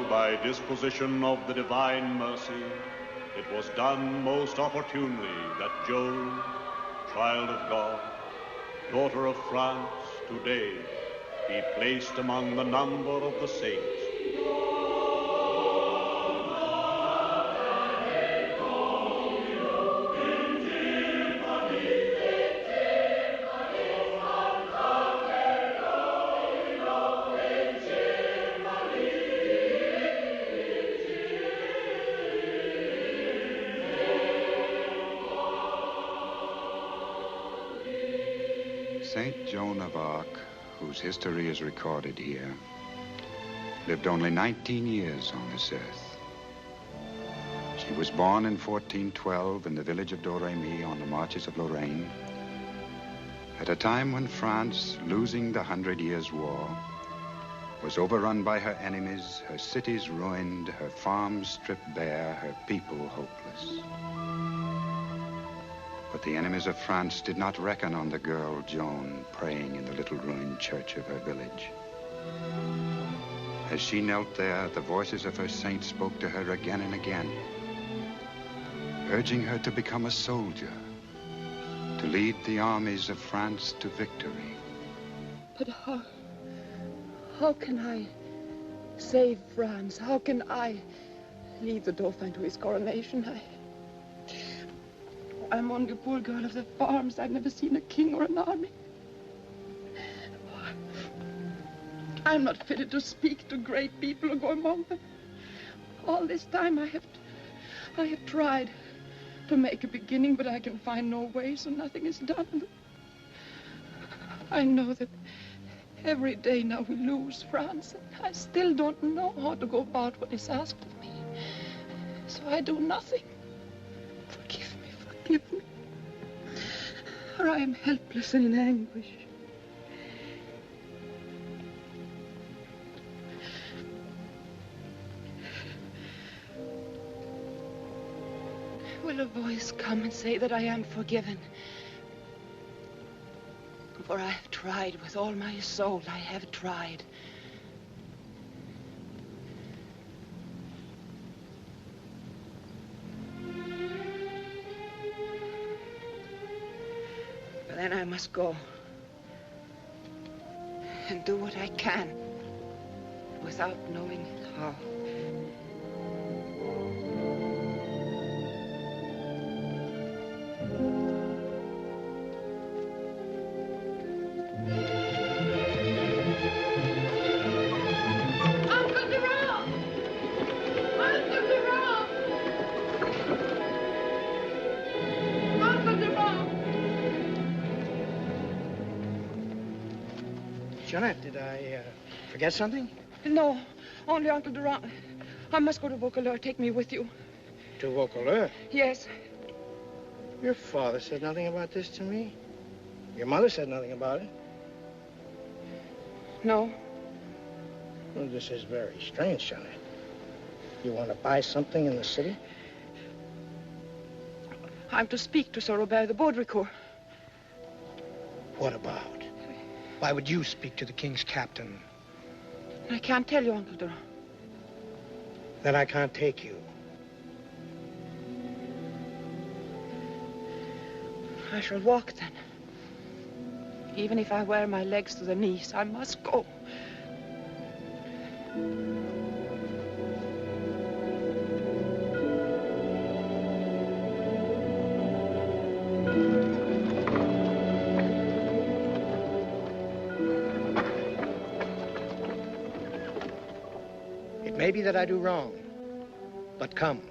By disposition of the divine mercy, it was done most opportunely that Joan, child of God, daughter of France, today be placed among the number of the saints. Saint Joan of Arc, whose history is recorded here, lived only 19 years on this earth. She was born in 1412 in the village of Domremy on the marches of Lorraine, at a time when France, losing the 100 Years' War, was overrun by her enemies, her cities ruined, her farms stripped bare, her people hopeless. But the enemies of France did not reckon on the girl Joan praying in the little ruined church of her village. As she knelt there, the voices of her saints spoke to her again and again, urging her to become a soldier, to lead the armies of France to victory. But how can I save France? How can I lead the Dauphin to his coronation? I'm only a poor girl of the farms. I've never seen a king or an army. I'm not fitted to speak to great people or go among them. All this time I have tried to make a beginning, but I can find no way, so nothing is done. I know that every day now we lose France, and I still don't know how to go about what is asked of me. So I do nothing. Forgive me, for I am helpless and in anguish. Will a voice come and say that I am forgiven? For I have tried with all my soul, I have tried. Then I must go and do what I can without knowing how. Jeanette, did I forget something? No, only Uncle Durand. I must go to Vaucouleurs. Take me with you. To Vaucouleurs? Yes. Your father said nothing about this to me. Your mother said nothing about it. No. Well, this is very strange, Jeanette. You want to buy something in the city? I'm to speak to Sir Robert de Baudricourt. What about? Why would you speak to the king's captain? I can't tell you, Uncle Durand. Then I can't take you. I shall walk then. Even if I wear my legs to the knees, I must go. It may be that I do wrong, but come.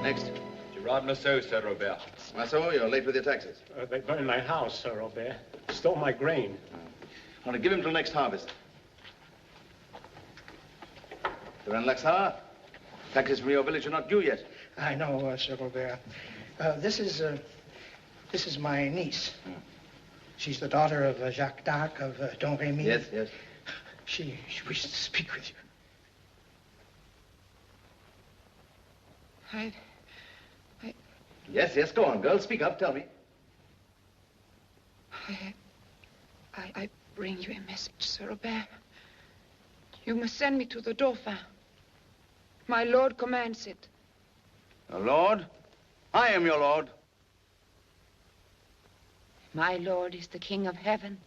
Next. Gerard Masseau, Sir Robert. Masseau, you're late with your taxes. They burned my house, Sir Robert. Stole my grain. Want to give him till next harvest. Durand Laxar, taxes from your village are not due yet. I know, Sir Robert. This is my niece. She's the daughter of Jacques d'Arc of Don Remy. Yes, yes. She wishes to speak with you. Yes, yes, go on, girl. Speak up, tell me. I bring you a message, Sir Robert. You must send me to the Dauphin. My lord commands it. Your lord? I am your lord. My lord is the King of Heaven.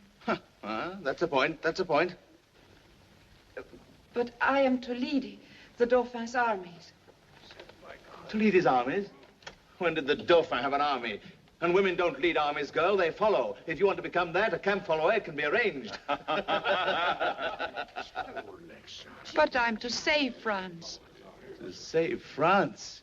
That's a point, that's a point. But I am to lead the Dauphin's armies. To lead his armies? When did the Dauphin have an army? And women don't lead armies, girl, they follow. If you want to become that, a camp follower, it can be arranged. But I'm to save France. To save France?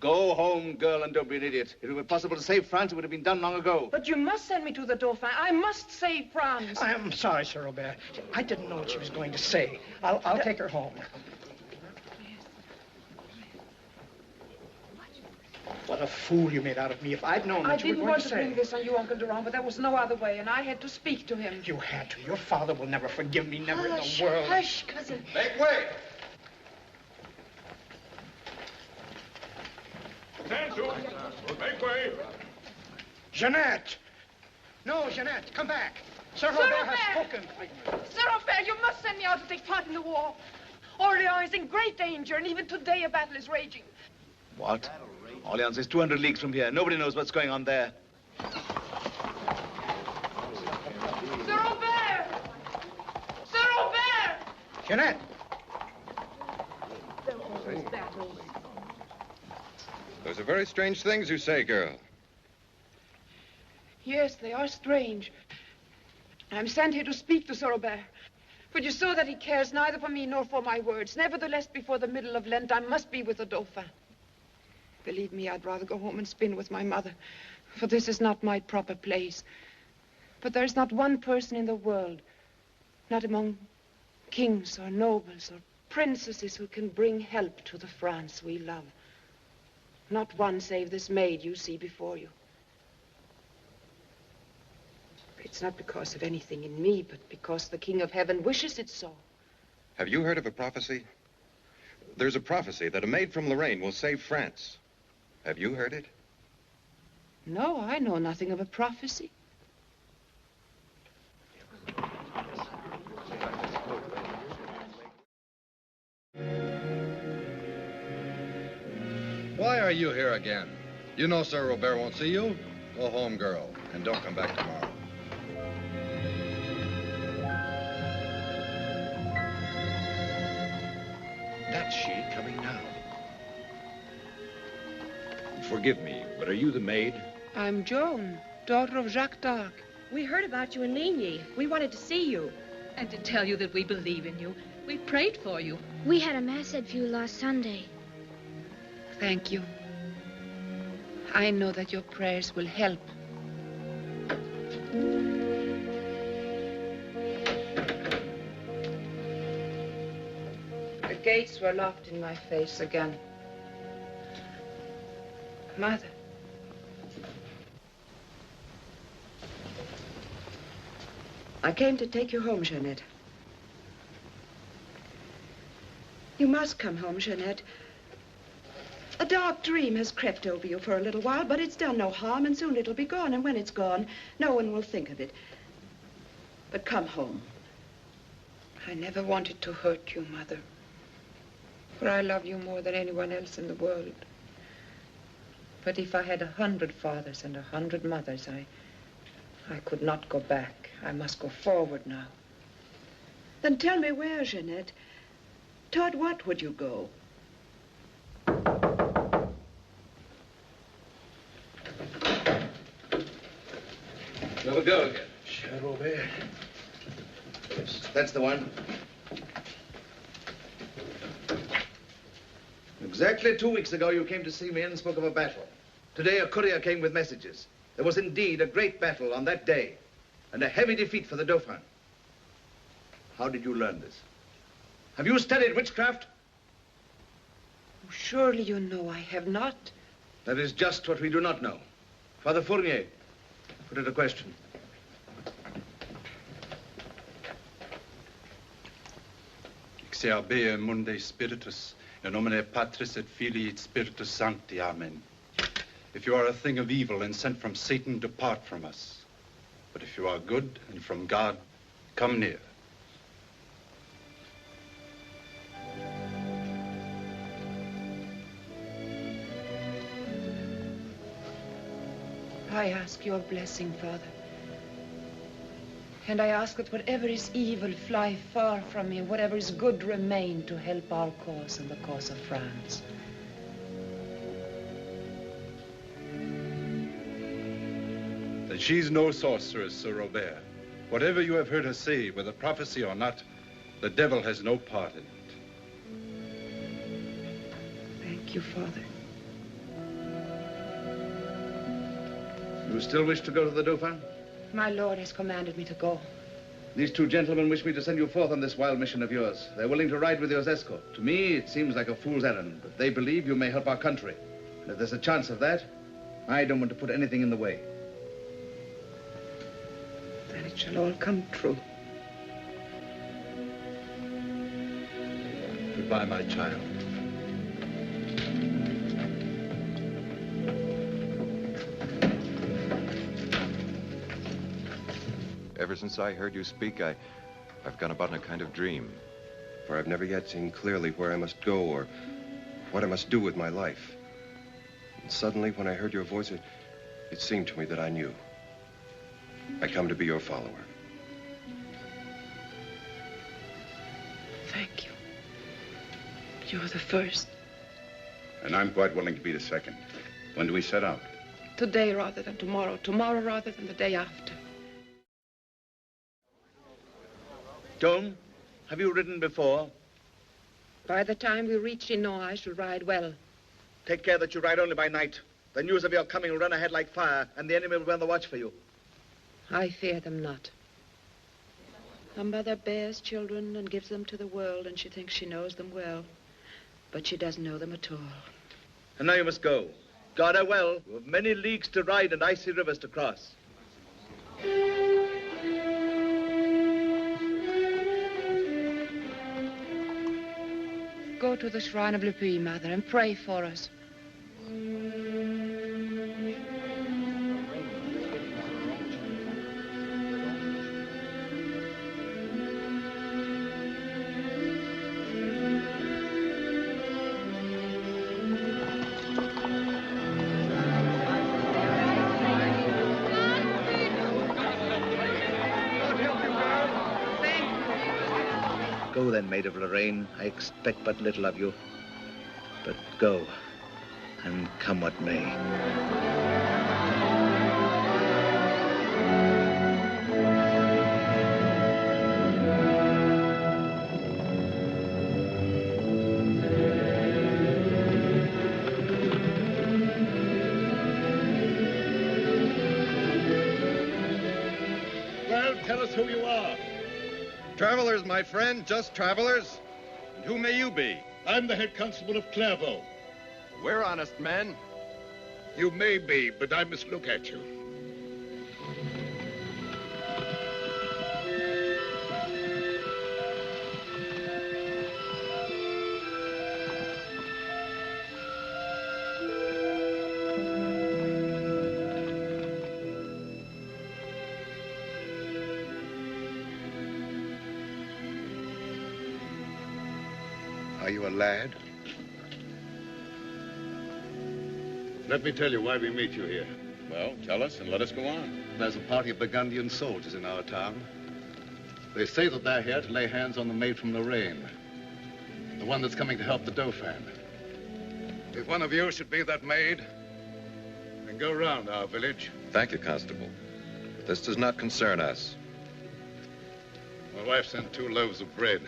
Go home, girl, and don't be an idiot. If it were possible to save France, it would have been done long ago. But you must send me to the Dauphin. I must save France. I'm sorry, Sir Robert. I didn't know what she was going to say. I'll take her home. What a fool you made out of me. If I'd known what you were going to say. I didn't want to bring this on you, Uncle Durand, but there was no other way, and I had to speak to him. You had to. Your father will never forgive me, never in the world. Hush, cousin. Make way! Stand to! Make way! Jeanette! No, Jeanette, come back. Sir Robert has spoken. Sir Robert, you must send me out to take part in the war. Orleans is in great danger, and even today a battle is raging. What? Orleans is 200 leagues from here. Nobody knows what's going on there. Sir Robert! Sir Robert! Jeanette! Those are very strange things you say, girl. Yes, they are strange. I'm sent here to speak to Sir Robert. But you saw that he cares neither for me nor for my words. Nevertheless, before the middle of Lent, I must be with the Dauphin. Believe me, I'd rather go home and spin with my mother, for this is not my proper place. But there's not one person in the world, not among kings or nobles or princesses, who can bring help to the France we love. Not one save this maid you see before you. It's not because of anything in me, but because the King of Heaven wishes it so. Have you heard of a prophecy? There's a prophecy that a maid from Lorraine will save France. Have you heard it? No, I know nothing of a prophecy. Why are you here again? You know Sir Robert won't see you. Go home, girl, and don't come back tomorrow. That's she coming now. Forgive me, but are you the maid? I'm Joan, daughter of Jacques d'Arc. We heard about you in Ligny. We wanted to see you. And to tell you that we believe in you. We prayed for you. We had a mass at View last Sunday. Thank you. I know that your prayers will help. The gates were locked in my face again. Mother. I came to take you home, Jeanette. You must come home, Jeanette. A dark dream has crept over you for a little while, but it's done no harm, and soon it'll be gone, and when it's gone, no one will think of it. But come home. I never wanted to hurt you, Mother. For I love you more than anyone else in the world. But if I had 100 fathers and 100 mothers, I could not go back. I must go forward now. Then tell me where, Jeanette. Toward what would you go? Shall we go again? Sure, Robert. Yes, that's the one. Exactly 2 weeks ago, you came to see me and spoke of a battle. Today, a courier came with messages. There was indeed a great battle on that day, and a heavy defeat for the Dauphin. How did you learn this? Have you studied witchcraft? Oh, surely you know I have not. That is just what we do not know. Father Fournier, put it a question. Exerbea mundi spiritus, in nomine Patris et Filii et Spiritus Sancti. Amen. If you are a thing of evil and sent from Satan, depart from us. But if you are good and from God, come near. I ask your blessing, Father. And I ask that whatever is evil fly far from me, and whatever is good remain to help our cause and the cause of France. That she's no sorceress, Sir Robert. Whatever you have heard her say, whether prophecy or not, the devil has no part in it. Thank you, Father. You still wish to go to the Dauphin? My Lord has commanded me to go. These two gentlemen wish me to send you forth on this wild mission of yours. They're willing to ride with you as escort. To me, it seems like a fool's errand, but they believe you may help our country. And if there's a chance of that, I don't want to put anything in the way. Then it shall all come true. Goodbye, my child. Ever since I heard you speak, I've gone about in a kind of dream. For I've never yet seen clearly where I must go or what I must do with my life. And suddenly, when I heard your voice, it seemed to me that I knew. I come to be your follower. Thank you. You're the first. And I'm quite willing to be the second. When do we set out? Today rather than tomorrow. Tomorrow rather than the day after. Joan, have you ridden before? By the time we reach Chinon, I shall ride well. Take care that you ride only by night. The news of your coming will run ahead like fire, and the enemy will be on the watch for you. I fear them not. A mother bears children and gives them to the world, and she thinks she knows them well. But she doesn't know them at all. And now you must go. Guard her well. You have many leagues to ride and icy rivers to cross. Go to the shrine of Le Puy, Mother, and pray for us. Go then, Maid of Lorraine. I expect but little of you. But go, and come what may. Travelers, my friend, just travelers. And who may you be? I'm the head constable of Clairvaux. We're honest men. You may be, but I must look at you. Are you a lad? Let me tell you why we meet you here. Well, tell us and let us go on. There's a party of Burgundian soldiers in our town. They say that they're here to lay hands on the maid from Lorraine. The one that's coming to help the Dauphin. If one of you should be that maid, then go round our village. Thank you, Constable. This does not concern us. My wife sent 2 loaves of bread.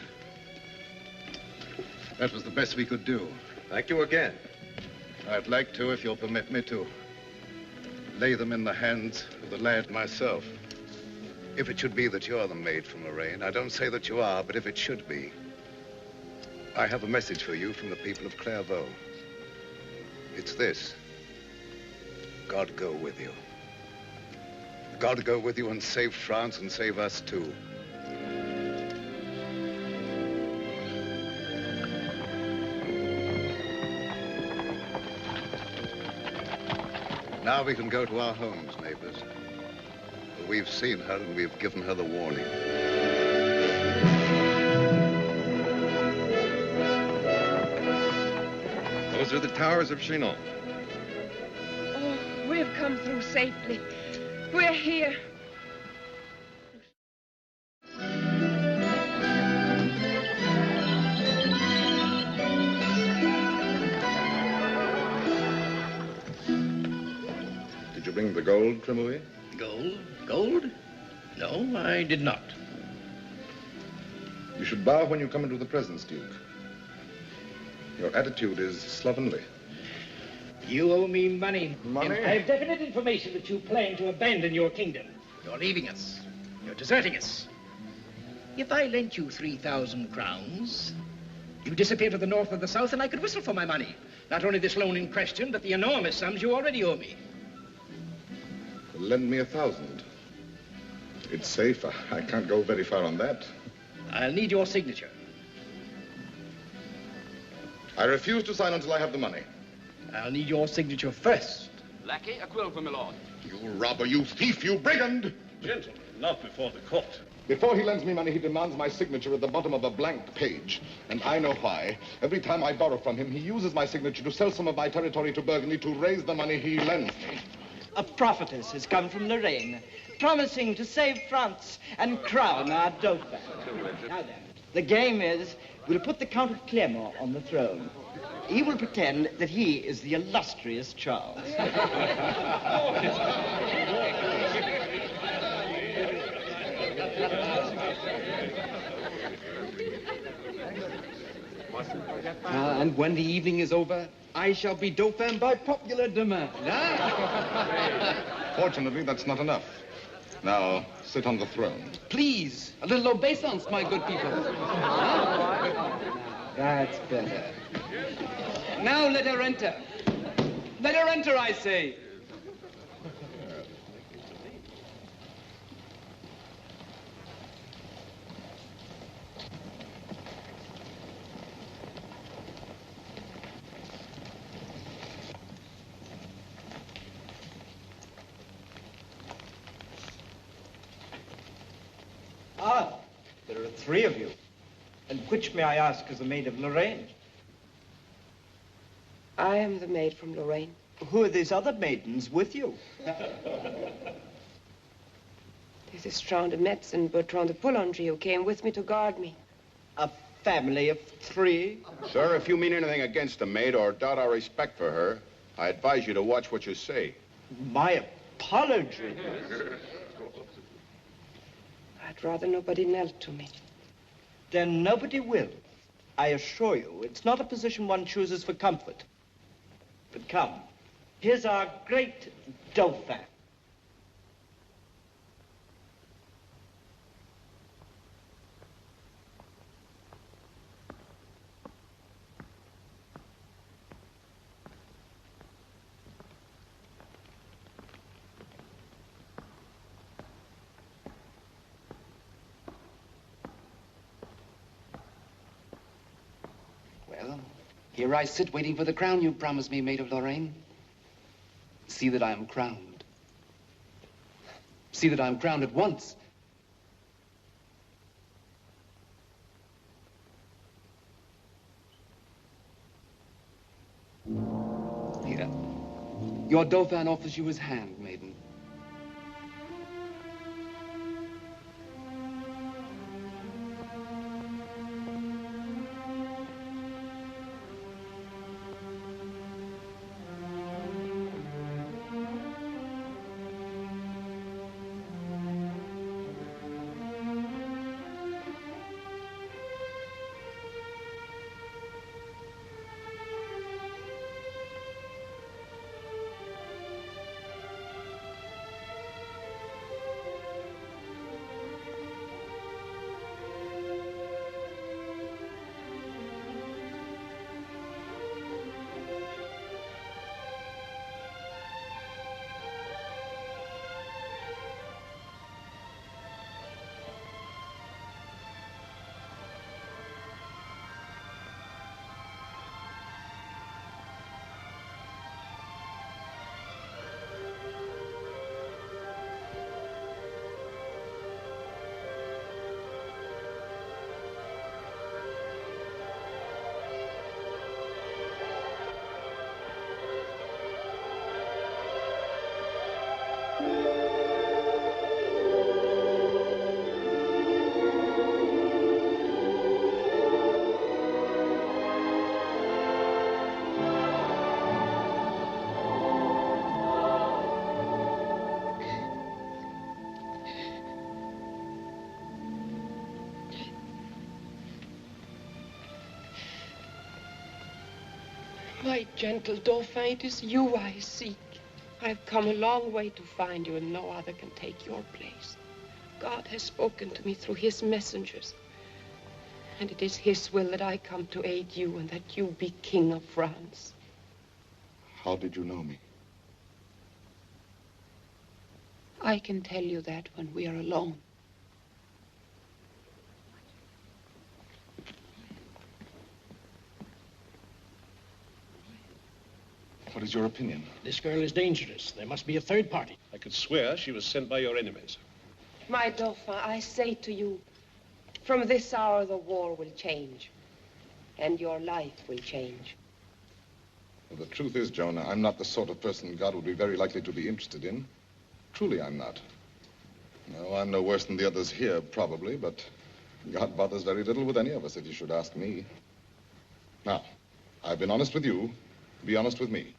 That was the best we could do. Thank you again. I'd like to, if you'll permit me to, lay them in the hands of the lad myself. If it should be that you're the maid from Lorraine, I don't say that you are, but if it should be, I have a message for you from the people of Clairvaux. It's this. God go with you. God go with you and save France and save us too. Now we can go to our homes, neighbors. For we've seen her and we've given her the warning. Those are the towers of Chinon. Oh, we've come through safely. We're here. Did you bring the gold, Tremouille? Gold? Gold? No, I did not. You should bow when you come into the presence, Duke. Your attitude is slovenly. You owe me money. Money? I have definite information that you plan to abandon your kingdom. You're leaving us. You're deserting us. If I lent you 3,000 crowns, you disappear to the north or the south, and I could whistle for my money. Not only this loan in question, but the enormous sums you already owe me. Lend me 1,000. It's safe. I can't go very far on that. I'll need your signature. I refuse to sign until I have the money. I'll need your signature first. Lackey, a quill for my lord. You robber, you thief, you brigand! Gentlemen, not before the court. Before he lends me money, he demands my signature at the bottom of a blank page. And I know why. Every time I borrow from him, he uses my signature to sell some of my territory to Burgundy to raise the money he lends me. A prophetess has come from Lorraine, promising to save France and crown our Dauphin. Now then, the game is, we'll put the Count of Clermont on the throne. He will pretend that he is the illustrious Charles. And when the evening is over, I shall be Dauphin by popular demand. Fortunately, that's not enough. Now, sit on the throne. Please, a little obeisance, my good people. That's better. Now let her enter. Let her enter, I say. Ah, there are 3 of you. And which, may I ask, is the maid of Lorraine? I am the maid from Lorraine. Who are these other maidens with you? This is Strand de Metz and Bertrand de Poulandry who came with me to guard me. A family of 3? Sir, if you mean anything against the maid or doubt our respect for her, I advise you to watch what you say. My apologies. I'd rather nobody knelt to me. Then nobody will. I assure you, it's not a position one chooses for comfort. But come, here's our great Dauphin. Here I sit waiting for the crown you promised me, Maid of Lorraine. See that I am crowned. See that I am crowned at once. Here. Your Dauphin offers you his hand, maiden. My gentle Dauphin, it is you I seek. I've come a long way to find you, and no other can take your place. God has spoken to me through his messengers. And it is his will that I come to aid you and that you be King of France. How did you know me? I can tell you that when we are alone. What is your opinion? This girl is dangerous. There must be a third party. I could swear she was sent by your enemies. My Dauphin, I say to you, from this hour the war will change, and your life will change. Well, the truth is, Jonah, I'm not the sort of person God would be very likely to be interested in. Truly, I'm not. No, I'm no worse than the others here, probably, but God bothers very little with any of us, if you should ask me. Now, I've been honest with you. Be honest with me.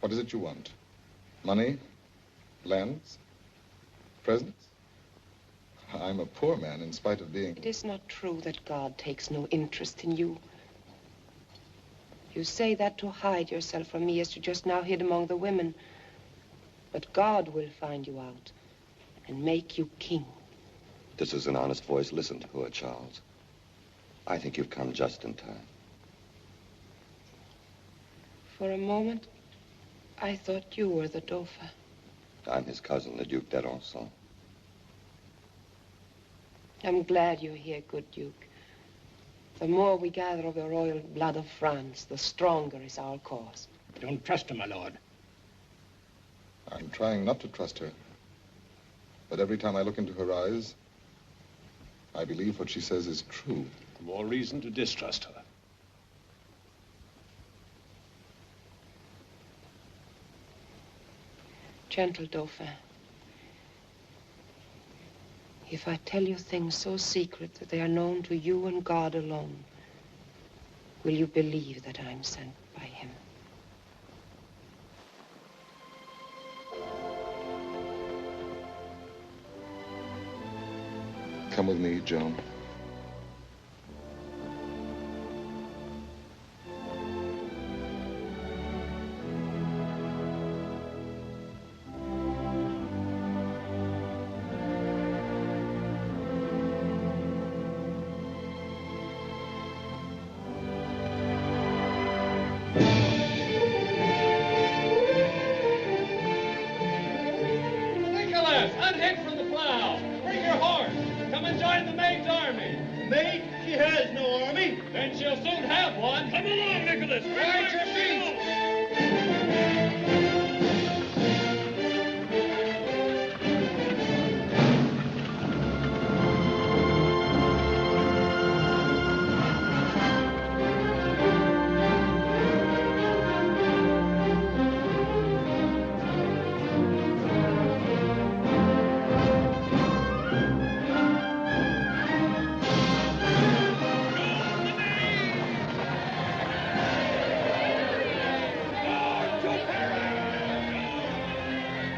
What is it you want? Money? Lands? Presents? I'm a poor man in spite of being... It is not true that God takes no interest in you. You say that to hide yourself from me as you just now hid among the women. But God will find you out and make you king. This is an honest voice. Listen to her, Charles. I think you've come just in time. For a moment, I thought you were the Dauphin. I'm his cousin, the Duc d'Alençon. I'm glad you're here, good Duke. The more we gather of the royal blood of France, the stronger is our cause. Don't trust her, my lord. I'm trying not to trust her. But every time I look into her eyes, I believe what she says is true. More reason to distrust her. Gentle Dauphin, if I tell you things so secret that they are known to you and God alone, will you believe that I'm sent by him? Come with me, Joan. Unhitch from the plow. Bring your horse. Come and join the maid's army. useless. Quiet your feet!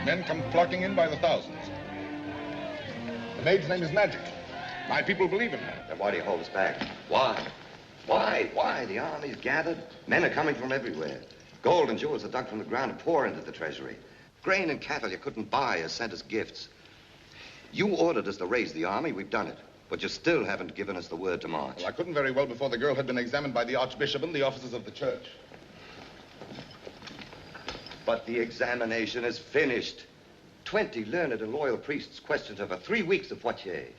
Men come flocking in by the thousands. The maid's name is Magic. My people believe in her. Then why do you hold us back? Why? Why? The army's gathered. Men are coming from everywhere. Gold and jewels are dug from the ground and pour into the treasury. Grain and cattle you couldn't buy are sent as gifts. You ordered us to raise the army. We've done it. But you still haven't given us the word to march. Well, I couldn't very well before the girl had been examined by the Archbishop and the officers of the church. But the examination is finished. 20 learned and loyal priests questioned her for 3 weeks at Poitiers.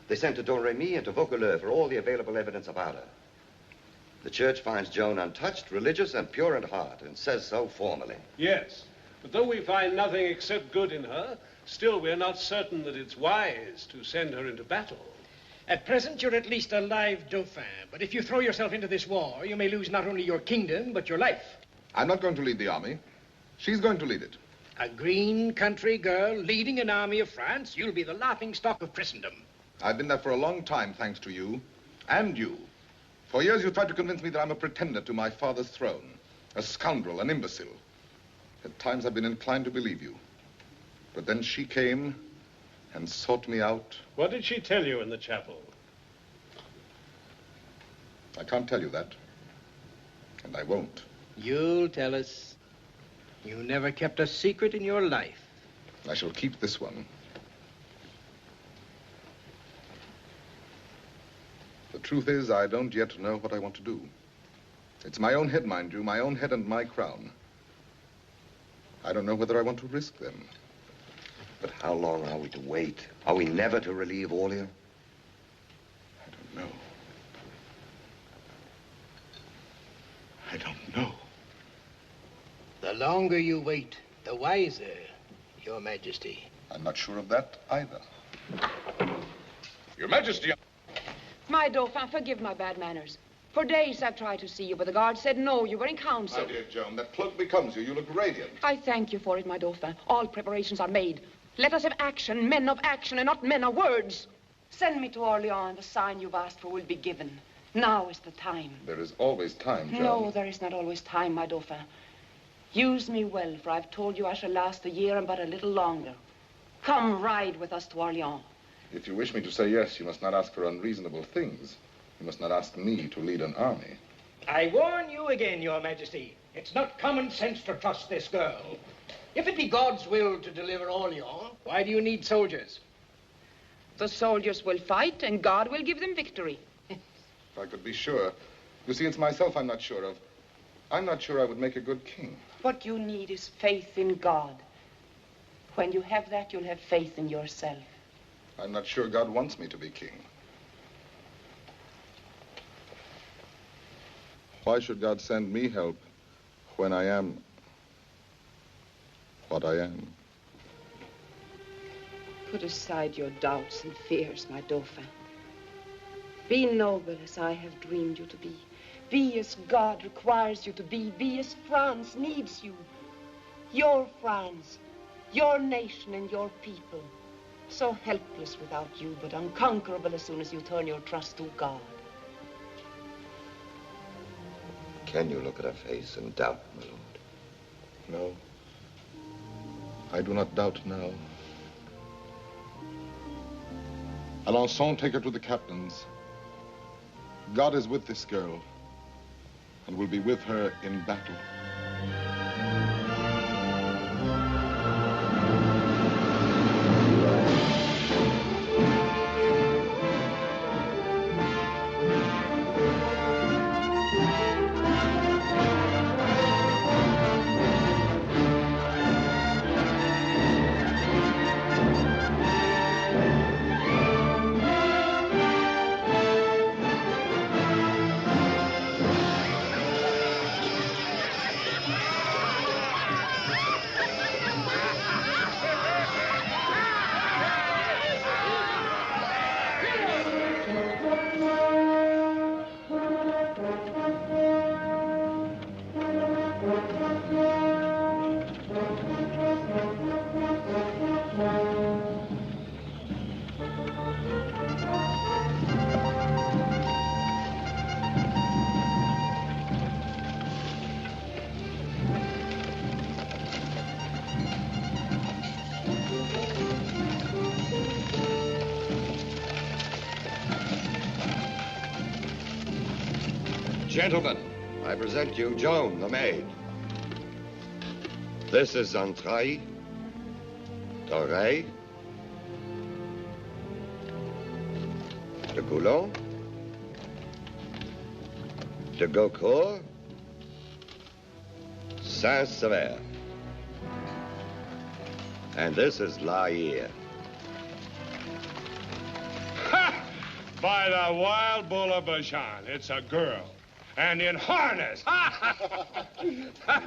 They sent to Domremy and to Vaucouleurs for all the available evidence about her. The church finds Joan untouched, religious, and pure in heart, and says so formally. Yes, but though we find nothing except good in her, still we're not certain that it's wise to send her into battle. At present, you're at least a live Dauphin, but if you throw yourself into this war, you may lose not only your kingdom, but your life. I'm not going to lead the army. She's going to lead it. A green country girl leading an army of France? You'll be the laughingstock of Christendom. I've been there for a long time, thanks to you. And you. For years, you tried to convince me that I'm a pretender to my father's throne. A scoundrel, an imbecile. At times, I've been inclined to believe you. But then she came and sought me out. What did she tell you in the chapel? I can't tell you that. And I won't. You'll tell us. You never kept a secret in your life. I shall keep this one. The truth is, I don't yet know what I want to do. It's my own head, mind you, my own head and my crown. I don't know whether I want to risk them. But how long are we to wait? Are we never to relieve Orleans? I don't know. I don't know. The longer you wait, the wiser, Your Majesty. I'm not sure of that either. Your Majesty! My Dauphin, forgive my bad manners. For days I've tried to see you, but the guard said no, you were in council. My dear Joan, that cloak becomes you. You look radiant. I thank you for it, my Dauphin. All preparations are made. Let us have action, men of action, and not men of words. Send me to Orleans, and the sign you've asked for will be given. Now is the time. There is always time, Joan. No, there is not always time, my Dauphin. Use me well, for I've told you I shall last a year and but a little longer. Come ride with us to Orleans. If you wish me to say yes, you must not ask for unreasonable things. You must not ask me to lead an army. I warn you again, Your Majesty. It's not common sense to trust this girl. If it be God's will to deliver Orleans, why do you need soldiers? The soldiers will fight, and God will give them victory. If I could be sure. You see, it's myself I'm not sure of. I'm not sure I would make a good king. What you need is faith in God. When you have that, you'll have faith in yourself. I'm not sure God wants me to be king. Why should God send me help when I am what I am? Put aside your doubts and fears, my Dauphin. Be noble as I have dreamed you to be. Be as God requires you to be. Be as France needs you. Your France, your nation and your people. So helpless without you, but unconquerable as soon as you turn your trust to God. Can you look at her face and doubt, my lord? No. I do not doubt now. Alençon, take her to the captains. God is with this girl and will be with her in battle. Gentlemen, I present you Joan, the maid. This is Entraille, d'Oreille, de Goulon, de Gaucourt, Saint-Sever. And this is La Hire. Ha! By the wild bull of Bashan, it's a girl. And in harness.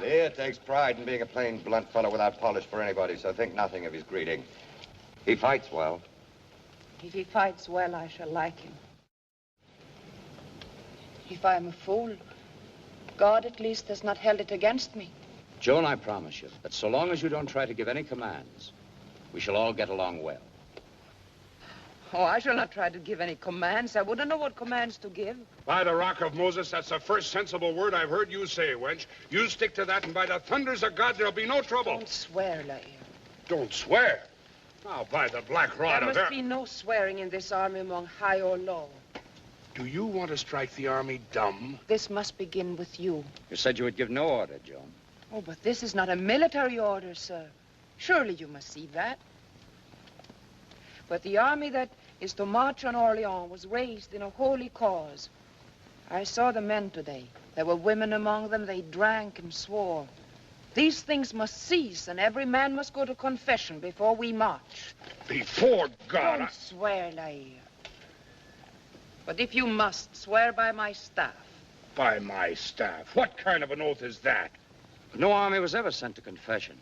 Lear takes pride in being a plain, blunt fellow without polish for anybody, so think nothing of his greeting. He fights well. If he fights well, I shall like him. If I am a fool, God at least has not held it against me. Joan, I promise you that so long as you don't try to give any commands, we shall all get along well. Oh, I shall not try to give any commands. I wouldn't know what commands to give. By the rock of Moses, that's the first sensible word I've heard you say, wench. You stick to that, and by the thunders of God, there'll be no trouble. Don't swear, Lair. Don't swear? Now, by the black rod of There must be no swearing in this army among high or low. Do you want to strike the army dumb? This must begin with you. You said you would give no order, Joan. Oh, but this is not a military order, sir. Surely you must see that. But the army that is to march on Orleans was raised in a holy cause. I saw the men today. There were women among them. They drank and swore. These things must cease, and every man must go to confession before we march. Before God, Don't swear, Lair. But if you must, swear by my staff. By my staff? What kind of an oath is that? No army was ever sent to confession.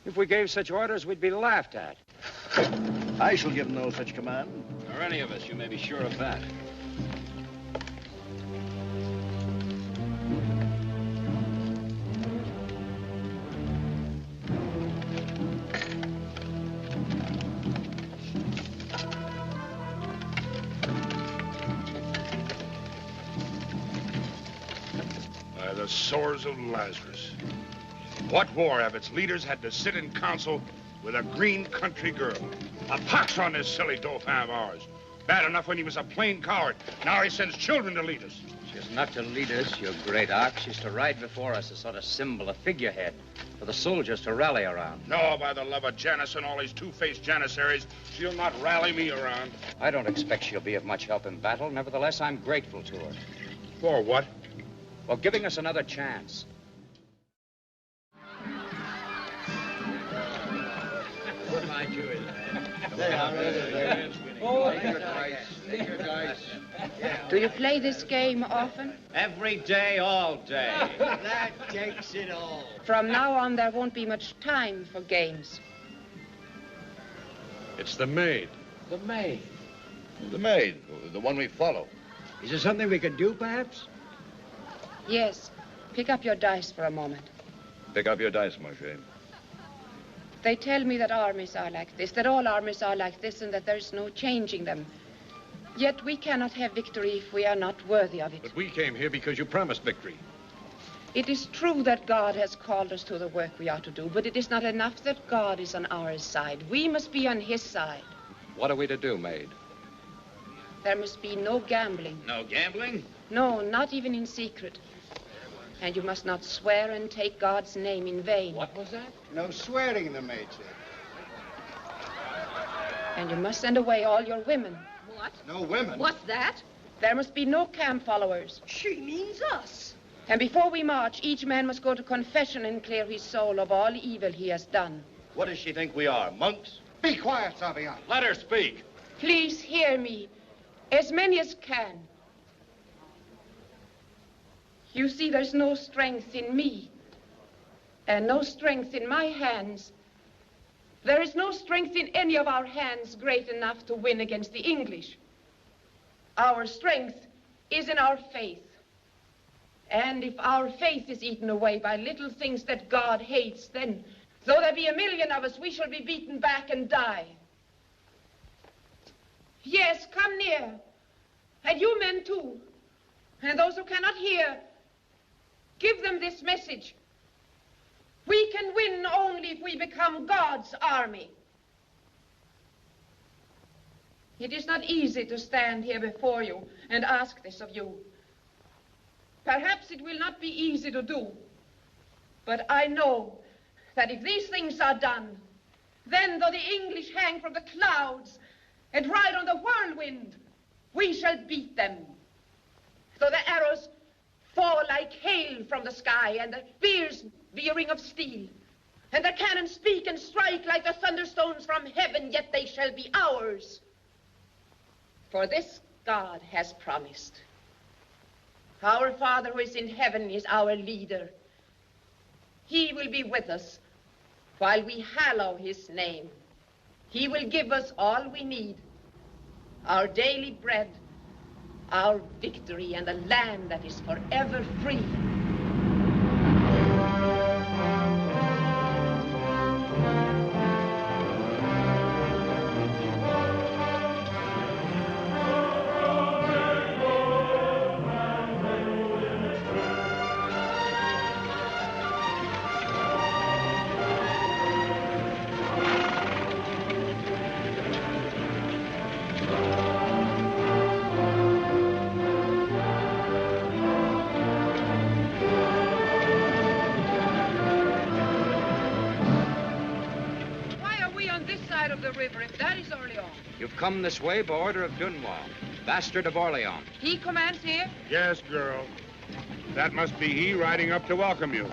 If we gave such orders, we'd be laughed at. I shall give no such command. Or any of us, you may be sure of that. By the sores of Lazarus. What war have its leaders had to sit in council with a green country girl? A pox on this silly Dauphin of ours. Bad enough when he was a plain coward. Now he sends children to lead us. She's not to lead us, you great ox. She's to ride before us, a sort of symbol, a figurehead, for the soldiers to rally around. No, by the love of Janus and all these two-faced Janissaries, she'll not rally me around. I don't expect she'll be of much help in battle. Nevertheless, I'm grateful to her. For what? For giving us another chance. What mind you is? Do you play this game often? Every day, all day. That takes it all. From now on, there won't be much time for games. It's the maid. The maid. The maid, the one we follow. Is there something we can do, perhaps? Yes. Pick up your dice for a moment. Pick up your dice, Monsieur. They tell me that armies are like this, that all armies are like this, and that there's no changing them. Yet we cannot have victory if we are not worthy of it. But we came here because you promised victory. It is true that God has called us to the work we are to do, but it is not enough that God is on our side. We must be on his side. What are we to do, maid? There must be no gambling. No gambling? No, not even in secret. And you must not swear and take God's name in vain. What was that? No swearing, the maid said. And you must send away all your women. What? No women? What's that? There must be no camp followers. She means us. And before we march, each man must go to confession and clear his soul of all evil he has done. What does she think we are, monks? Be quiet, Savion. Let her speak. Please hear me, as many as can. You see, there's no strength in me, and no strength in my hands. There is no strength in any of our hands great enough to win against the English. Our strength is in our faith. And if our faith is eaten away by little things that God hates, then, though there be 1,000,000 of us, we shall be beaten back and die. Yes, come near. And you men, too. And those who cannot hear, give them this message. We can win only if we become God's army. It is not easy to stand here before you and ask this of you. Perhaps it will not be easy to do. But I know that if these things are done, then though the English hang from the clouds and ride on the whirlwind, we shall beat them. Though the arrows fall like hail from the sky, and the spears be a ring of steel, and the cannon speak and strike like the thunderstones from heaven, yet they shall be ours. For this God has promised. Our Father who is in heaven is our leader. He will be with us while we hallow his name. He will give us all we need, our daily bread, our victory, and a land that is forever free. You've come this way by order of Dunois, bastard of Orleans. He commands here? Yes, girl. That must be he riding up to welcome you.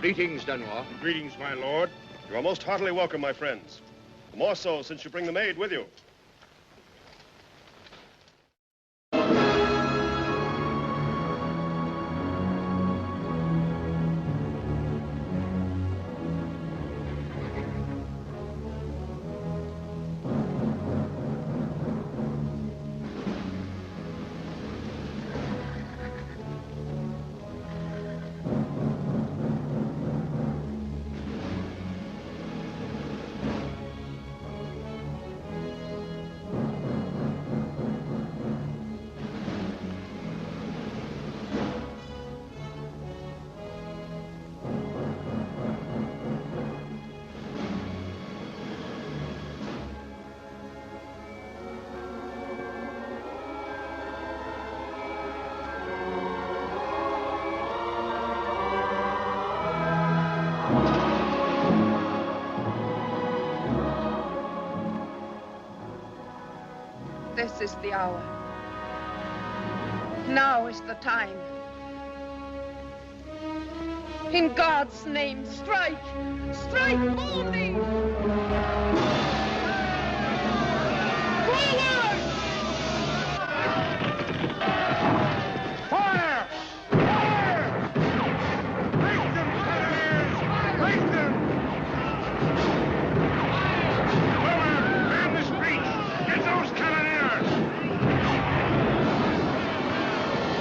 Greetings, Dunois. Greetings, my lord. You are most heartily welcome, my friends. The more so since you bring the maid with you. This is the hour. Now is the time. In God's name, strike! Strike boldly! Forward! Fire! Fire! Break them, cannoneers! Break them! Lower! Man this breach! Get those cannoneers!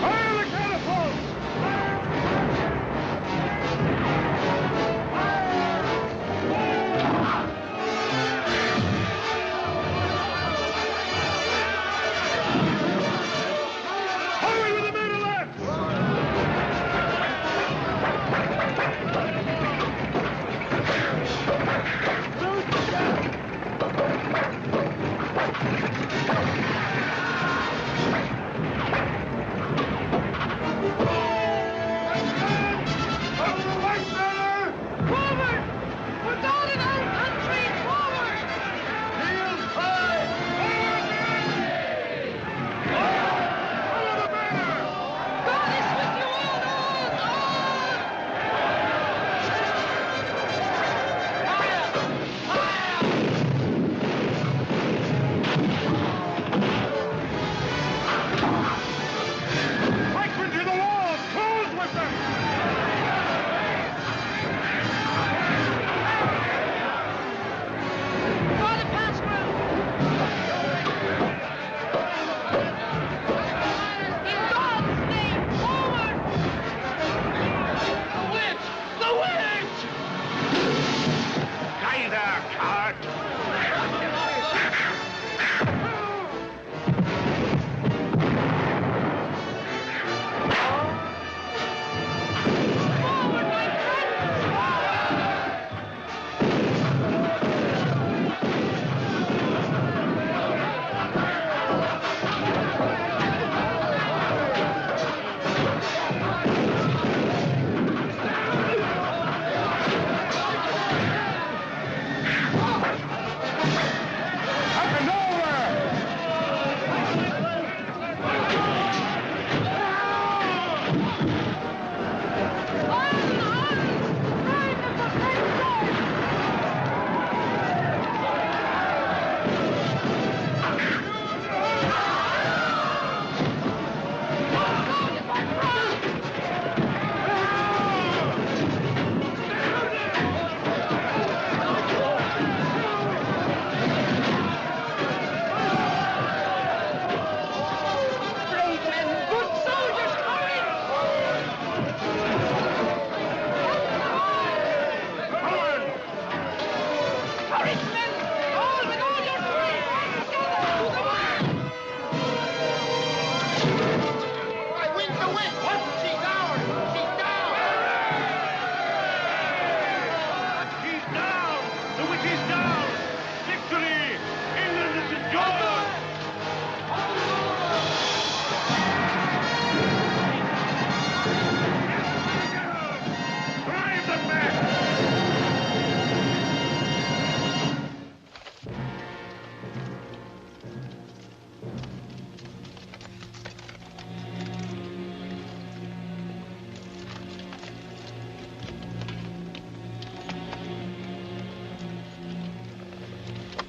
Fire the catapults!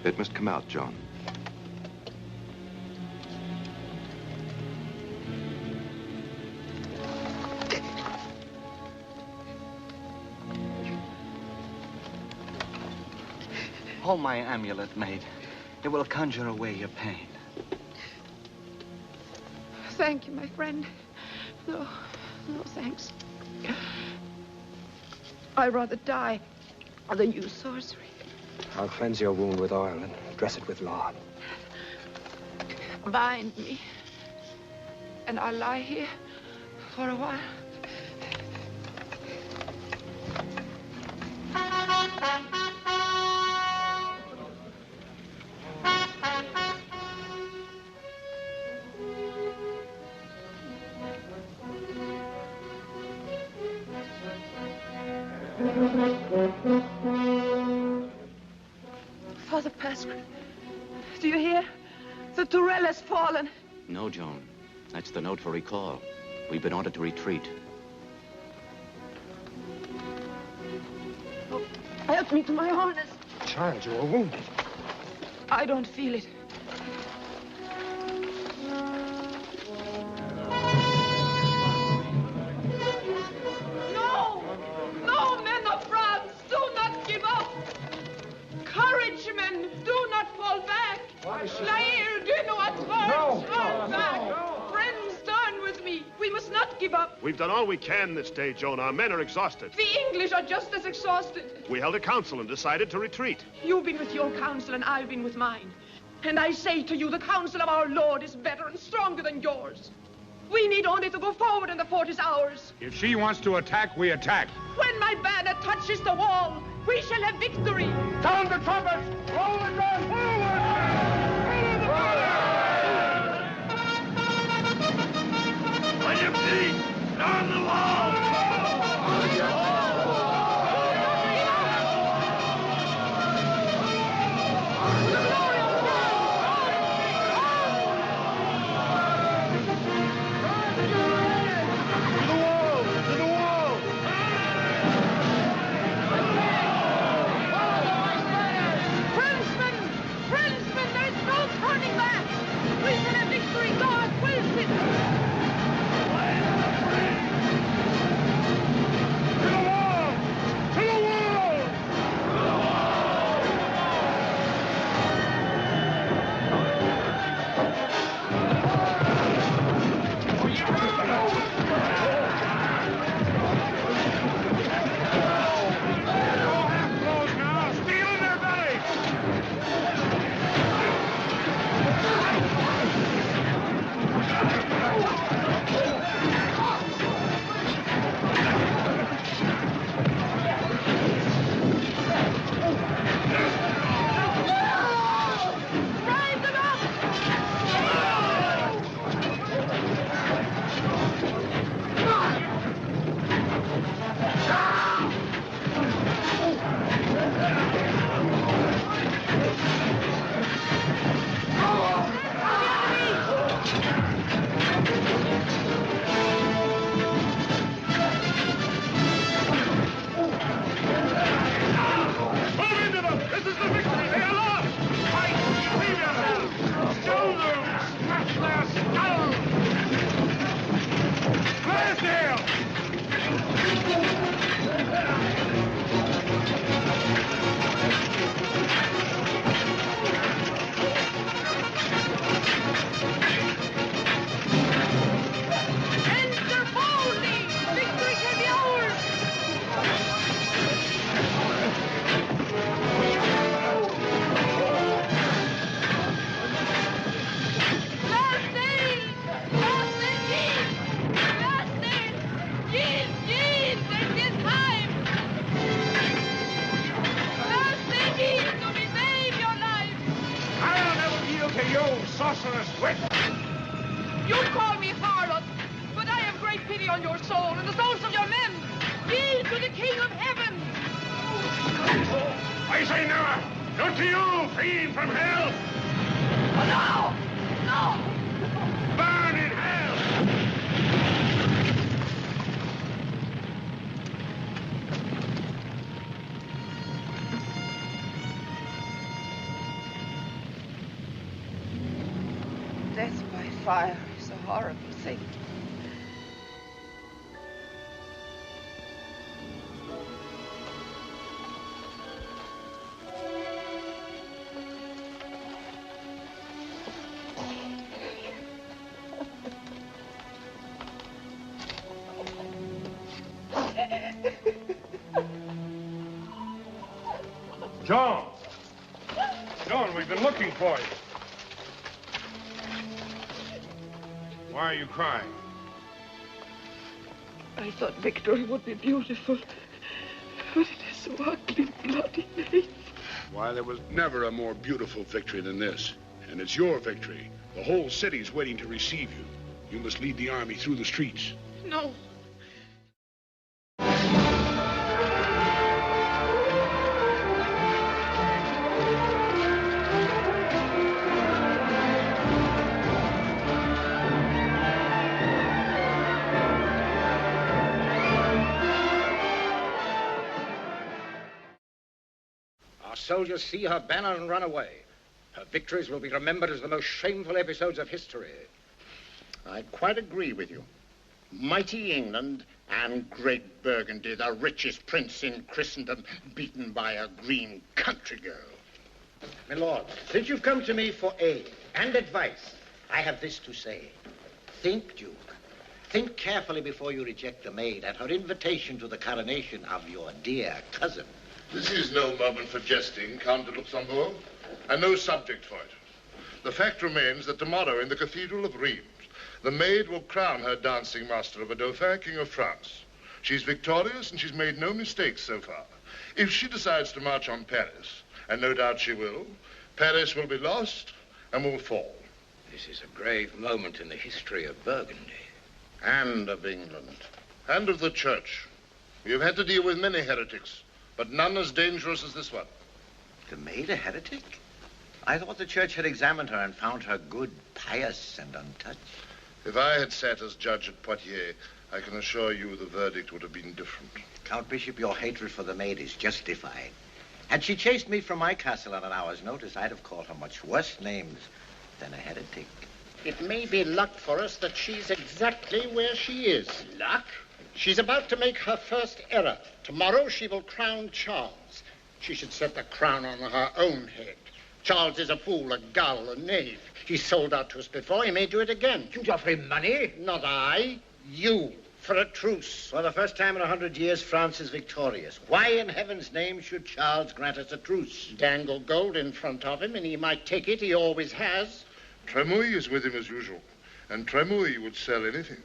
It must come out, Joan. Hold my amulet, maid. It will conjure away your pain. Thank you, my friend. No, thanks. I'd rather die than use sorcery. I'll cleanse your wound with oil and dress it with lard. Bind me, and I'll lie here for a while. Father Pascal, do you hear? The Tourelle has fallen. No, Joan. That's the note for recall. We've been ordered to retreat. Oh, help me to my harness. Child, you are wounded. I don't feel it. No! No, men of France, do not give up! Courage, men, do not fall back! Lair, do not fall back! Friends, turn with me. We must not give up. We've done all we can this day, Joan. Our men are exhausted. The English are just as exhausted. We held a council and decided to retreat. You've been with your council and I've been with mine. And I say to you, the counsel of our Lord is better and stronger than yours. We need only to go forward and the fort is ours. If she wants to attack, we attack. When my banner touches the wall, we shall have victory. Sound the trumpets! Roll the gun forward! On your feet! Down the wall! You call me harlot, but I have great pity on your soul and the souls of your men. Yield to the King of Heaven. I say never. Not to you, fiend from hell. No! No! Burn in hell. fire is a horrible thing. Joan! Joan, we've been looking for you. Why are you crying? I thought victory would be beautiful, but it is so ugly, bloody, hateful. Why, there was never a more beautiful victory than this. And it's your victory. The whole city's waiting to receive you. You must lead the army through the streets. No. Our soldiers see her banner and run away. Her victories will be remembered as the most shameful episodes of history. I quite agree with you. Mighty England and great Burgundy, the richest prince in Christendom, beaten by a green country girl. My lord, since you've come to me for aid and advice, I have this to say. Think, Duke. Think carefully before you reject the maid at her invitation to the coronation of your dear cousin. This is no moment for jesting, Count de Luxembourg, and no subject for it. The fact remains that tomorrow in the Cathedral of Rheims, the maid will crown her dancing master of a Dauphin, King of France. She's victorious and she's made no mistakes so far. If she decides to march on Paris, and no doubt she will, Paris will be lost and will fall. This is a grave moment in the history of Burgundy. And of England. And of the Church. We have had to deal with many heretics, but none as dangerous as this one. The maid a heretic? I thought the church had examined her and found her good, pious, and untouched. If I had sat as judge at Poitiers, I can assure you the verdict would have been different. Count Bishop, your hatred for the maid is justified. Had she chased me from my castle on an hour's notice, I'd have called her much worse names than a heretic. It may be luck for us that she's exactly where she is. Luck? She's about to make her first error. Tomorrow she will crown Charles. She should set the crown on her own head. Charles is a fool, a gull, a knave. He sold out to us before. He may do it again. You'd offer him money? Not I. You. For a truce. For the first time in 100 years, France is victorious. Why in heaven's name should Charles grant us a truce? Dangle gold in front of him, and he might take it. He always has. Trémouille is with him as usual, and Trémouille would sell anything.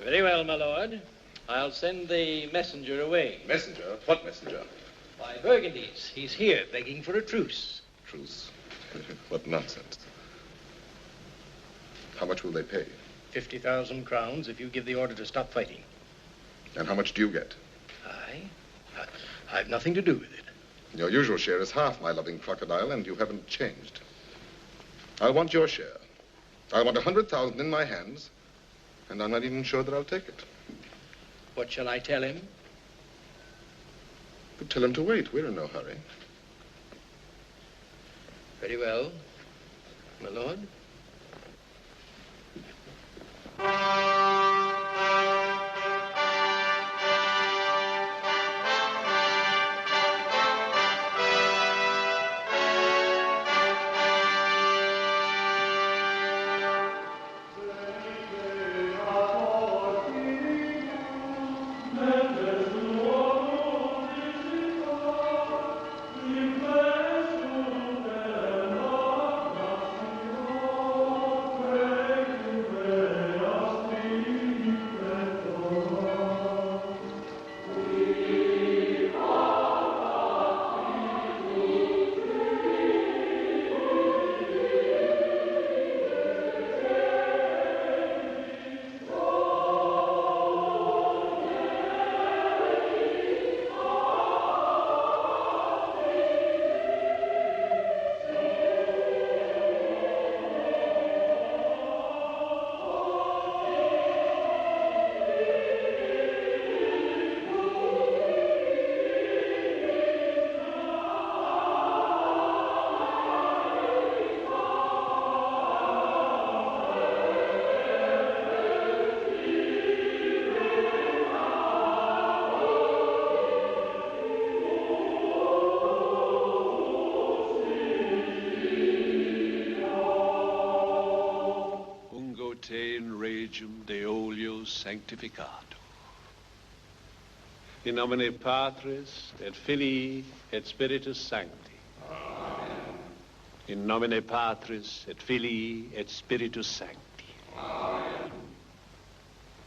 Very well, my lord. I'll send the messenger away. Messenger? What messenger? By Burgundy's. He's here begging for a truce. Truce? What nonsense. How much will they pay? 50,000 crowns if you give the order to stop fighting. And how much do you get? I've nothing to do with it. Your usual share is half, my loving crocodile, and you haven't changed. I want your share. I want 100,000 in my hands, and I'm not even sure that I'll take it. What shall I tell him? But tell him to wait. We're in no hurry. Very well, my lord. Egum Deolio Sanctificato. In nomine Patris et Filii et Spiritus Sancti. Amen. In nomine Patris et Filii et Spiritus Sancti. Amen.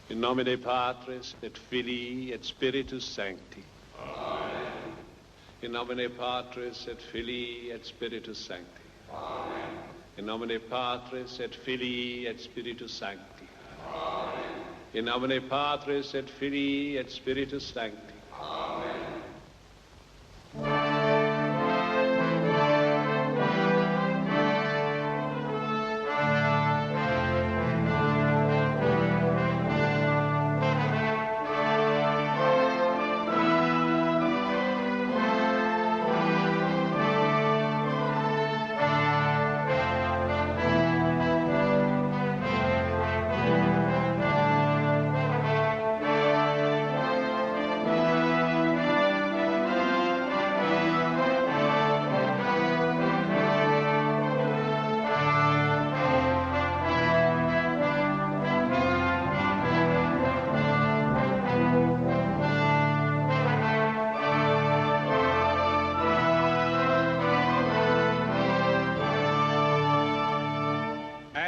In nomine Patris et Filii et Spiritus Sancti. Amen. In nomine Patris et Filii et Spiritus Sancti. Amen. In nomine Patris et Filii et Spiritus Sancti. Amen. In nomine Patris et Filii et Spiritus Sancti. Amen.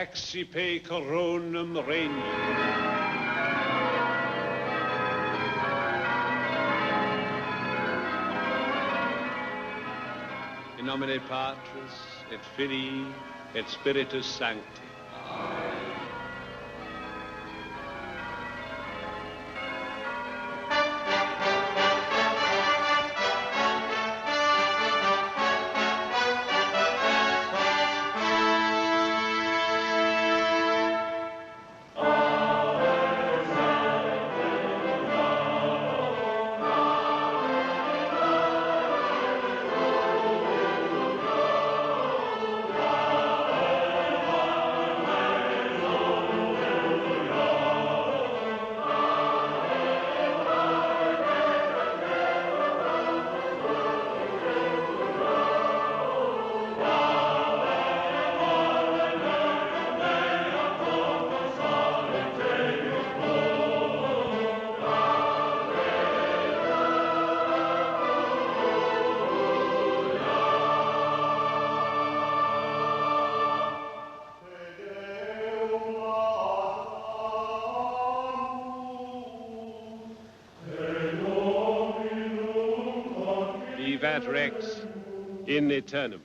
Accipe coronum regnum. In nomine Patris et Filii et Spiritus Sancti. Amen. Vivat Rex in aeternum.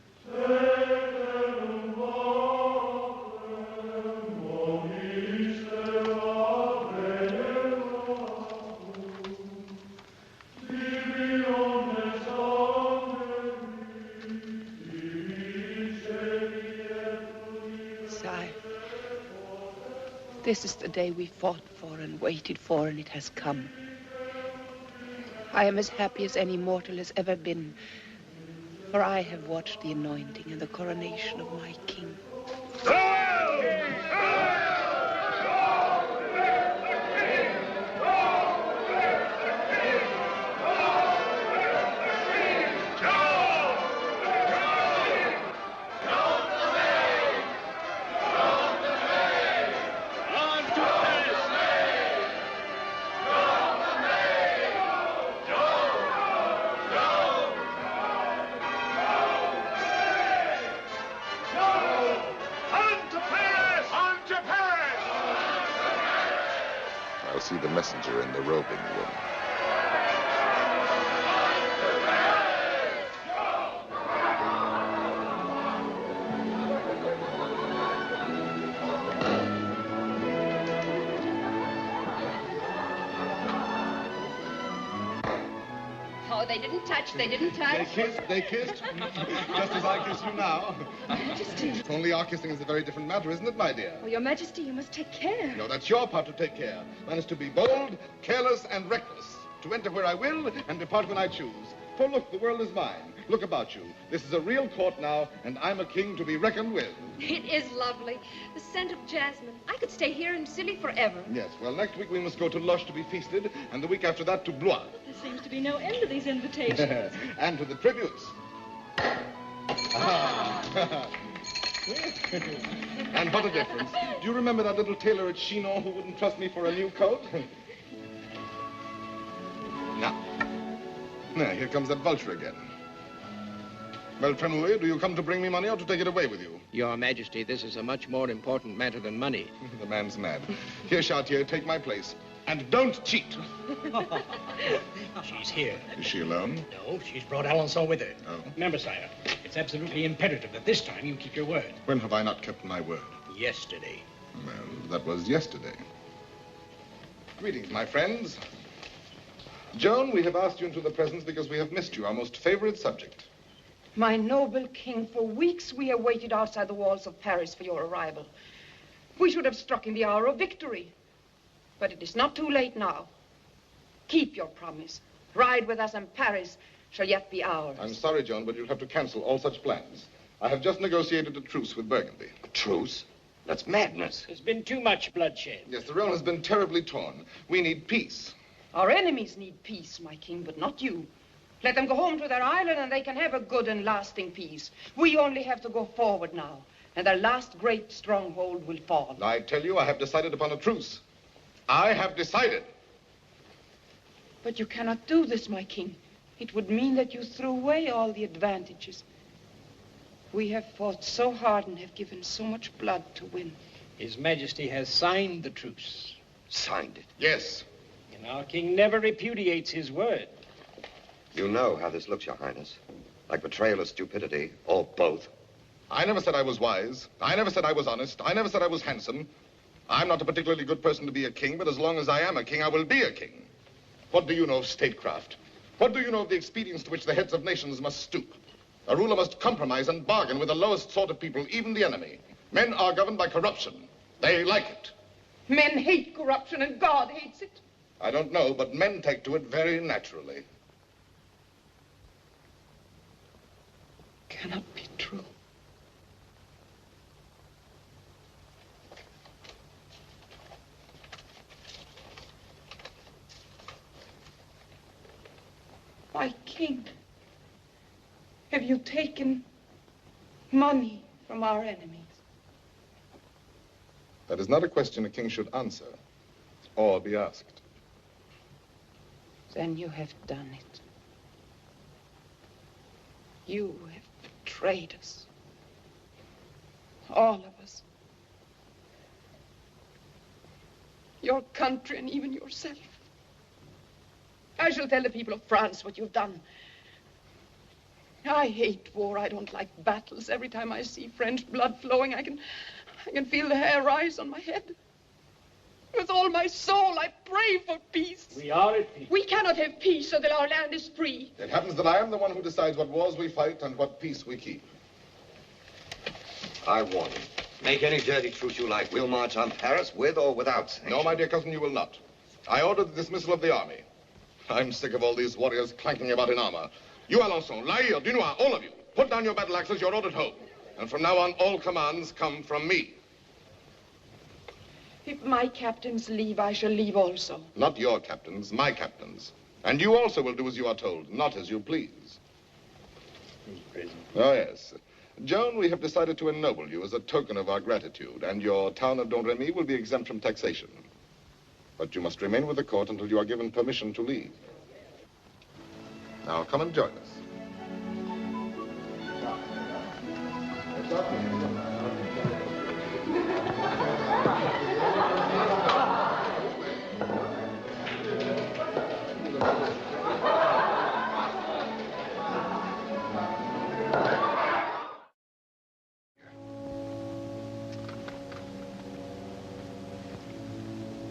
Sire, this is the day we fought for and waited for, and it has come. I am as happy as any mortal has ever been, for I have watched the anointing and the coronation of my king. I'll see the messenger in the robing room. Oh, they didn't touch. They didn't touch. They kissed, just as I kiss you now. Majesty. It's only our kissing is a very different matter, isn't it, my dear? Oh, Your Majesty, you must take care. No, that's your part to take care. Mine is to be bold, careless, and reckless. To enter where I will and depart when I choose. For look, the world is mine. Look about you. This is a real court now, and I'm a king to be reckoned with. It is lovely. The scent of jasmine. I could stay here in Scilly forever. Yes, well, next week we must go to Lush to be feasted, and the week after that to Blois. There seems to be no end to these invitations. And to the tributes. Ah. And what a difference. Do you remember that little tailor at Chinon who wouldn't trust me for a new coat? Now, here comes that vulture again. Well, Tremouille, do you come to bring me money or to take it away with you? Your Majesty, this is a much more important matter than money. The man's mad. Here, Chartier, take my place. And don't cheat. She's here. Is she alone? No, she's brought Alençon with her. Oh. Remember, sire, it's absolutely imperative that this time you keep your word. When have I not kept my word? Yesterday. Well, that was yesterday. Greetings, my friends. Joan, we have asked you into the presence because we have missed you, our most favorite subject. My noble king, for weeks we have waited outside the walls of Paris for your arrival. We should have struck in the hour of victory. But it is not too late now. Keep your promise. Ride with us, and Paris shall yet be ours. I'm sorry, Joan, but you'll have to cancel all such plans. I have just negotiated a truce with Burgundy. A truce? That's madness. There's been too much bloodshed. Yes, the realm has been terribly torn. We need peace. Our enemies need peace, my king, but not you. Let them go home to their island and they can have a good and lasting peace. We only have to go forward now, and their last great stronghold will fall. I tell you, I have decided upon a truce. I have decided. But you cannot do this, my king. It would mean that you threw away all the advantages. We have fought so hard and have given so much blood to win. His Majesty has signed the truce. Signed it? Yes. And our king never repudiates his word. You know how this looks, Your Highness. Like betrayal or stupidity, or both. I never said I was wise. I never said I was honest. I never said I was handsome. I'm not a particularly good person to be a king, but as long as I am a king, I will be a king. What do you know of statecraft? What do you know of the expedients to which the heads of nations must stoop? A ruler must compromise and bargain with the lowest sort of people, even the enemy. Men are governed by corruption. They like it. Men hate corruption, and God hates it. I don't know, but men take to it very naturally. Cannot be true. My king, have you taken money from our enemies? That is not a question a king should answer or be asked. Then you have done it. You have betrayed us. All of us. Your country and even yourself. I shall tell the people of France what you've done. I hate war. I don't like battles. Every time I see French blood flowing, I can feel the hair rise on my head. With all my soul, I pray for peace. We are at peace. We cannot have peace until our land is free. It happens that I am the one who decides what wars we fight and what peace we keep. I warn you. Make any dirty truce you like. We'll march on Paris with or without sanction. No, my dear cousin, you will not. I order the dismissal of the army. I'm sick of all these warriors clanking about in armor. You, Alençon, Laïr, Dunois, all of you, put down your battle axes. You're ordered home. And from now on, all commands come from me. If my captains leave, I shall leave also. Not your captains, my captains. And you also will do as you are told, not as you please. Oh, yes. Joan, we have decided to ennoble you as a token of our gratitude, and your town of Domremy will be exempt from taxation. But you must remain with the court until you are given permission to leave. Now, come and join us.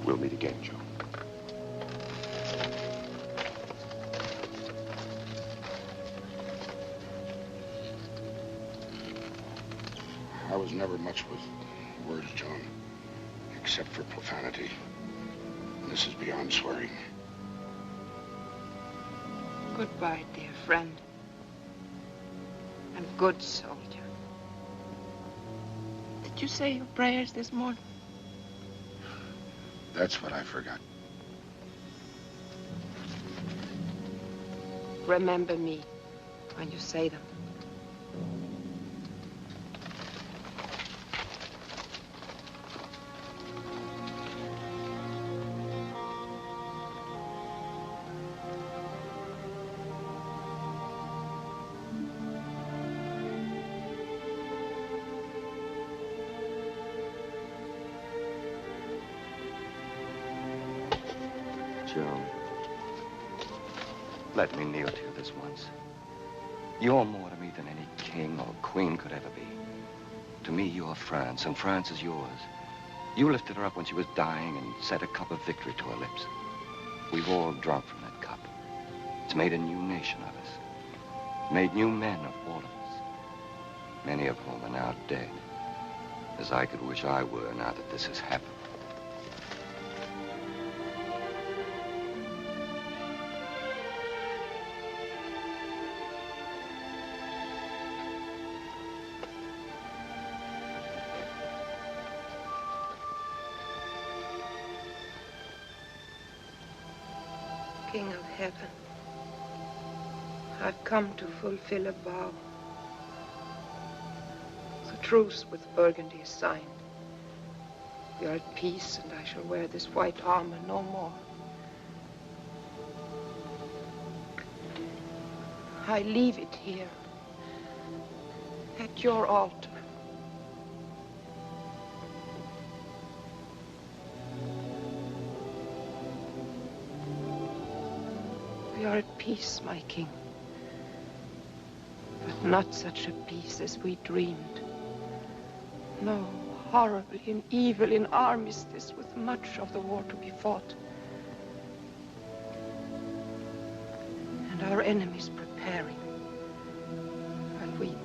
We'll meet again, Joe. I was never much with words, Joan, except for profanity. And this is beyond swearing. Goodbye, dear friend. And good soldier. Did you say your prayers this morning? That's what I forgot. Remember me when you say them. Joan, let me kneel to you this once. You're more to me than any king or queen could ever be. To me, you're France, and France is yours. You lifted her up when she was dying and set a cup of victory to her lips. We've all drunk from that cup. It's made a new nation of us. Made new men of all of us. Many of whom are now dead. As I could wish I were now that this has happened. King of heaven, I've come to fulfill a vow. The truce with Burgundy is signed. We are at peace, and I shall wear this white armor no more. I leave it here, at your altar. We are at peace, my king. But not such a peace as we dreamed. No, horribly and evil in armistice with much of the war to be fought. And our enemies preparing. While we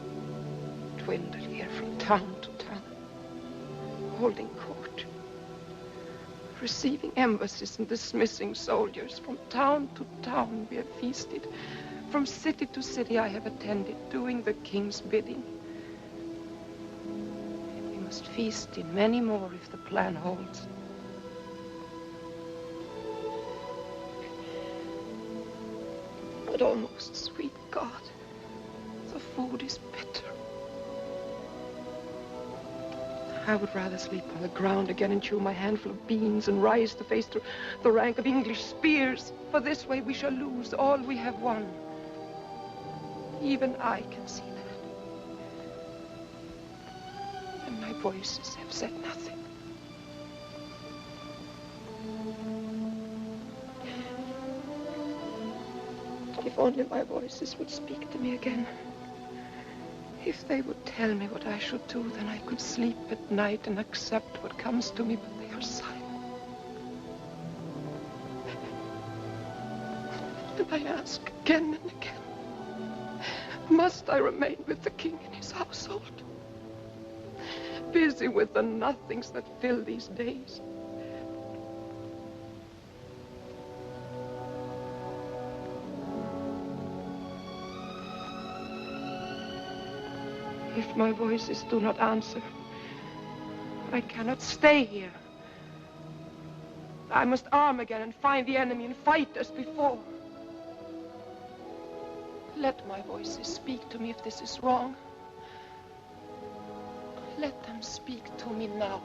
dwindle here from town to town, holding court. Receiving embassies and dismissing soldiers. From town to town we have feasted. From city to city I have attended, doing the king's bidding. We must feast in many more if the plan holds. But oh, most sweet God, the food is bitter. I would rather sleep on the ground again and chew my handful of beans and rise to face the rank of English spears. For this way we shall lose all we have won. Even I can see that. And my voices have said nothing. If only my voices would speak to me again. If they would tell me what I should do, then I could sleep at night and accept what comes to me, but they are silent. And I ask again and again, must I remain with the king in his household? Busy with the nothings that fill these days. If my voices do not answer, I cannot stay here. I must arm again and find the enemy and fight as before. Let my voices speak to me if this is wrong. Let them speak to me now.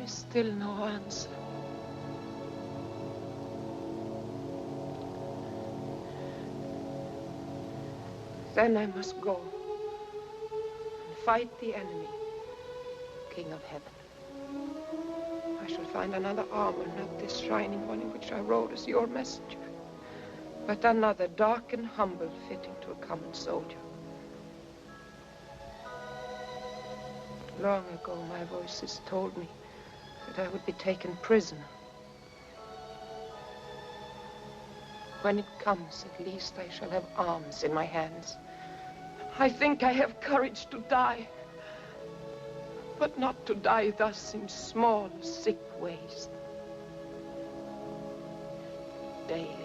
Still no answer. Then I must go and fight the enemy, King of Heaven. I shall find another armor, not this shining one in which I rode as your messenger, but another dark and humble, fitting to a common soldier. Long ago, my voices told me that I would be taken prisoner. When it comes, at least I shall have arms in my hands. I think I have courage to die, but not to die thus in small, sick ways. Daily.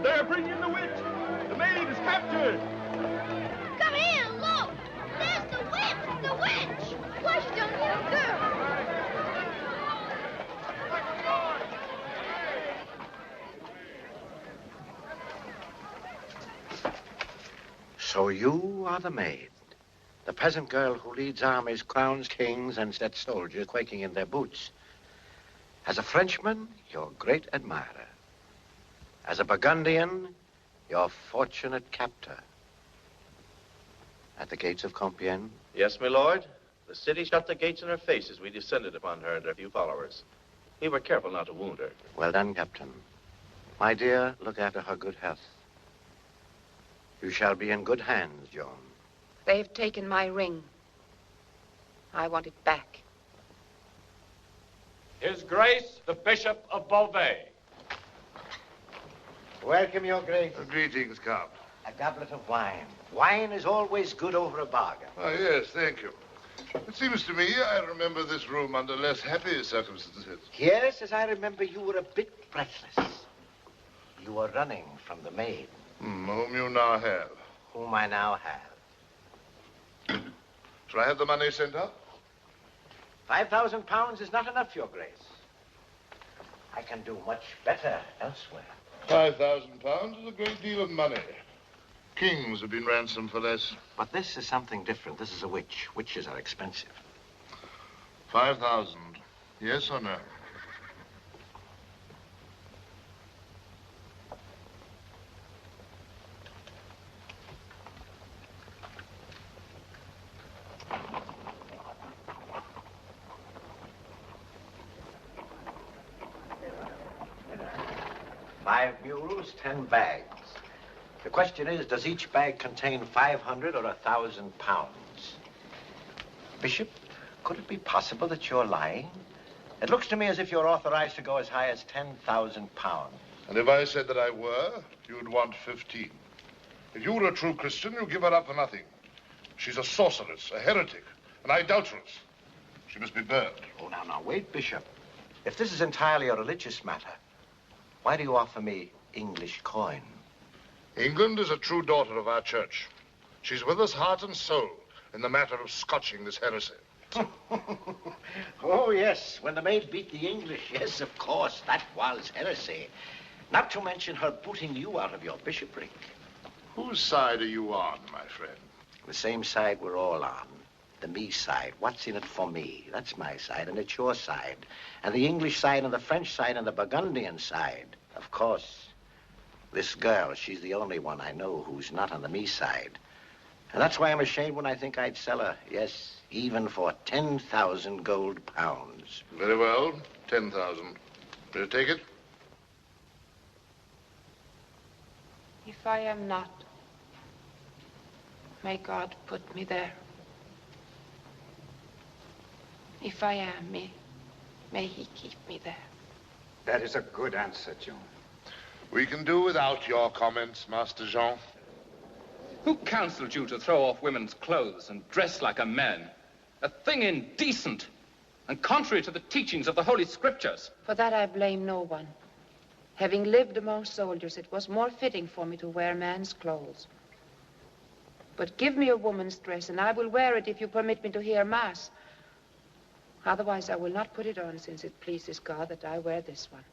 They're bringing the witch. The maid is captured. So you are the maid. The peasant girl who leads armies, crowns kings, and sets soldiers quaking in their boots. As a Frenchman, your great admirer. As a Burgundian, your fortunate captor. At the gates of Compiègne? Yes, my lord. The city shut the gates in her face as we descended upon her and her few followers. We were careful not to wound her. Well done, Captain. My dear, look after her good health. You shall be in good hands, Joan. They've taken my ring. I want it back. His Grace, the Bishop of Beauvais. Welcome, Your Grace. Greetings, Count. A goblet of wine. Wine is always good over a bargain. Oh, yes, thank you. It seems to me I remember this room under less happy circumstances. Yes, as I remember, you were a bit breathless. You were running from the maid. Whom you now have. Whom I now have. Shall I have the money sent out? 5,000 pounds is not enough, Your Grace. I can do much better elsewhere. 5,000 pounds is a great deal of money. Kings have been ransomed for less. But this is something different. This is a witch. Witches are expensive. 5,000. Yes or no? Five mules, 10 bags. The question is, does each bag contain 500 or 1,000 pounds? Bishop, could it be possible that you're lying? It looks to me as if you're authorized to go as high as 10,000 pounds. And if I said that I were, you'd want 15. If you were a true Christian, you'd give her up for nothing. She's a sorceress, a heretic, an idolatress. She must be burned. Oh, now, wait, Bishop. If this is entirely a religious matter, why do you offer me English coin? England is a true daughter of our church. She's with us heart and soul in the matter of scotching this heresy. Oh, yes, when the maid beat the English, yes, of course, that was heresy. Not to mention her booting you out of your bishopric. Whose side are you on, my friend? The same side we're all on. The me side. What's in it for me? That's my side, and it's your side. And the English side, and the French side, and the Burgundian side. Of course, this girl, she's the only one I know who's not on the me side. And that's why I'm ashamed when I think I'd sell her, yes, even for 10,000 gold pounds. Very well, 10,000. Will you take it? If I am not, may God put me there. If I am, may he keep me there. That is a good answer, Joan. We can do without your comments, Master Jean. Who counseled you to throw off women's clothes and dress like a man? A thing indecent and contrary to the teachings of the Holy Scriptures. For that I blame no one. Having lived among soldiers, it was more fitting for me to wear man's clothes. But give me a woman's dress, and I will wear it if you permit me to hear Mass. Otherwise, I will not put it on, since it pleases God that I wear this one.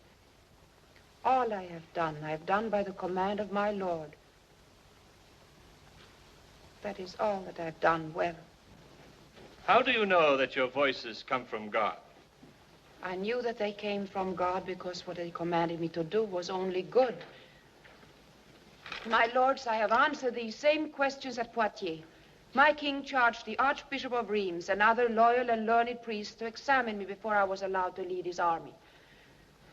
All I have done by the command of my Lord. That is all that I've done well. How do you know that your voices come from God? I knew that they came from God because what they commanded me to do was only good. My lords, I have answered these same questions at Poitiers. My king charged the Archbishop of Rheims and other loyal and learned priests to examine me before I was allowed to lead his army.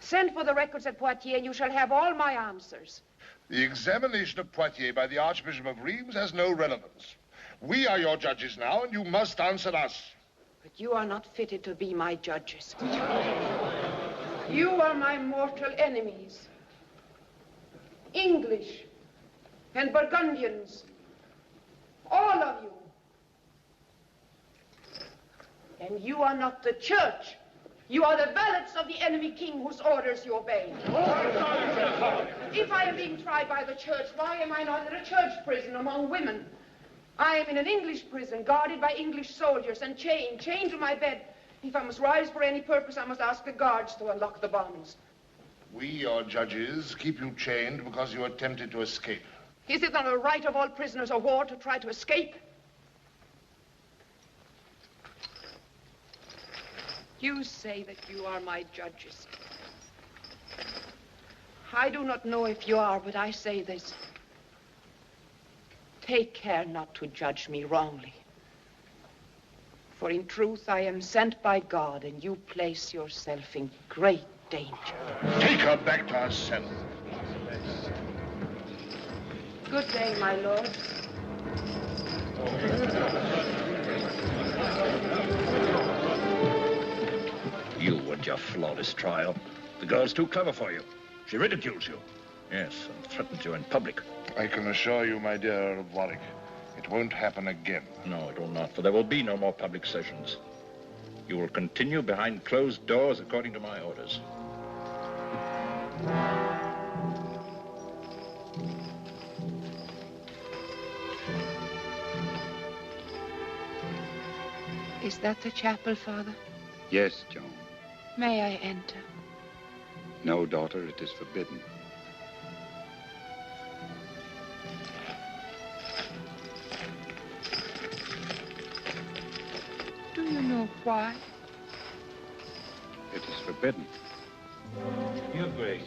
Send for the records at Poitiers, and you shall have all my answers. The examination of Poitiers by the Archbishop of Rheims has no relevance. We are your judges now, and you must answer us. But you are not fitted to be my judges. You are my mortal enemies. English and Burgundians. All of you. And you are not the church. You are the valets of the enemy king whose orders you obey. If I am being tried by the church, why am I not in a church prison among women? I am in an English prison, guarded by English soldiers and chained to my bed. If I must rise for any purpose, I must ask the guards to unlock the bonds. We, your judges, keep you chained because you attempted to escape. Is it not a right of all prisoners of war to try to escape? You say that you are my judges. I do not know if you are, but I say this. Take care not to judge me wrongly. For in truth, I am sent by God, and you place yourself in great danger. Take her back to her cell. Good day, my lord. You and your flawless trial. The girl's too clever for you. She ridicules you. Yes, and threatens you in public. I can assure you, my dear Earl of Warwick, it won't happen again. No, it will not, for there will be no more public sessions. You will continue behind closed doors according to my orders. Is that the chapel, Father? Yes, Joan. May I enter? No, daughter, it is forbidden. Do you know why? It is forbidden. Your Grace,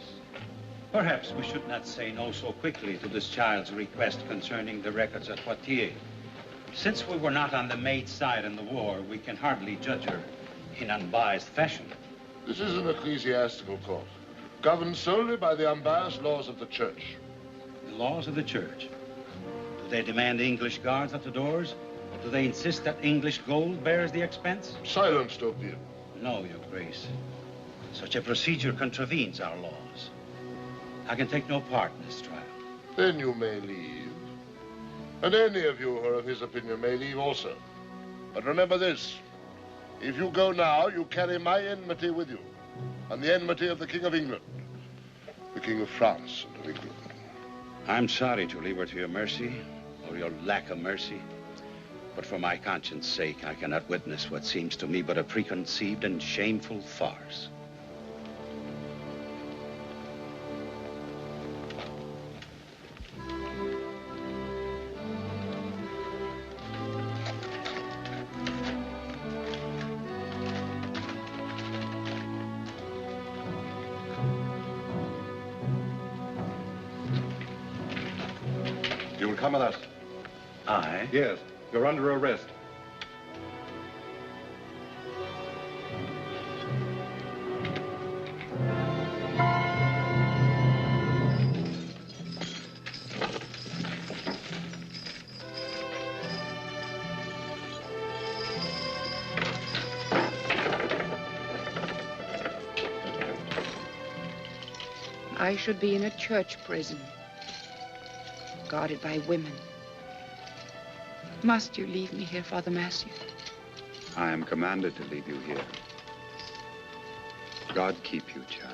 perhaps we should not say no so quickly to this child's request concerning the records at Poitiers. Since we were not on the maid's side in the war, we can hardly judge her in unbiased fashion. This is an ecclesiastical court, governed solely by the unbiased laws of the church. The laws of the church? Do they demand English guards at the doors? Or do they insist that English gold bears the expense? Silence, D'Opium. No, Your Grace. Such a procedure contravenes our laws. I can take no part in this trial. Then you may leave. And any of you who are of his opinion may leave also. But remember this. If you go now, you carry my enmity with you. And the enmity of the King of England. The King of France and of England. I'm sorry to leave her to your mercy, or your lack of mercy. But for my conscience' sake, I cannot witness what seems to me but a preconceived and shameful farce. You will come with us. I? Yes. You're under arrest. I should be in a church prison, guarded by women. Must you leave me here, Father Matthew? I am commanded to leave you here. God keep you, child.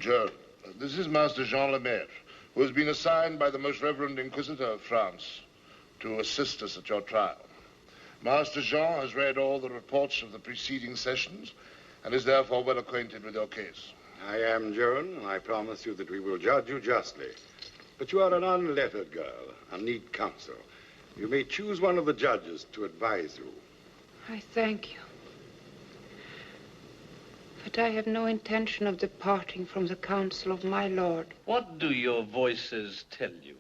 Joan, this is Master Jean Lemaire, who has been assigned by the Most Reverend Inquisitor of France to assist us at your trial. Master Jean has read all the reports of the preceding sessions and is therefore well acquainted with your case. I am, Joan, and I promise you that we will judge you justly. But you are an unlettered girl and need counsel. You may choose one of the judges to advise you. I thank you. But I have no intention of departing from the counsel of my lord. What do your voices tell you?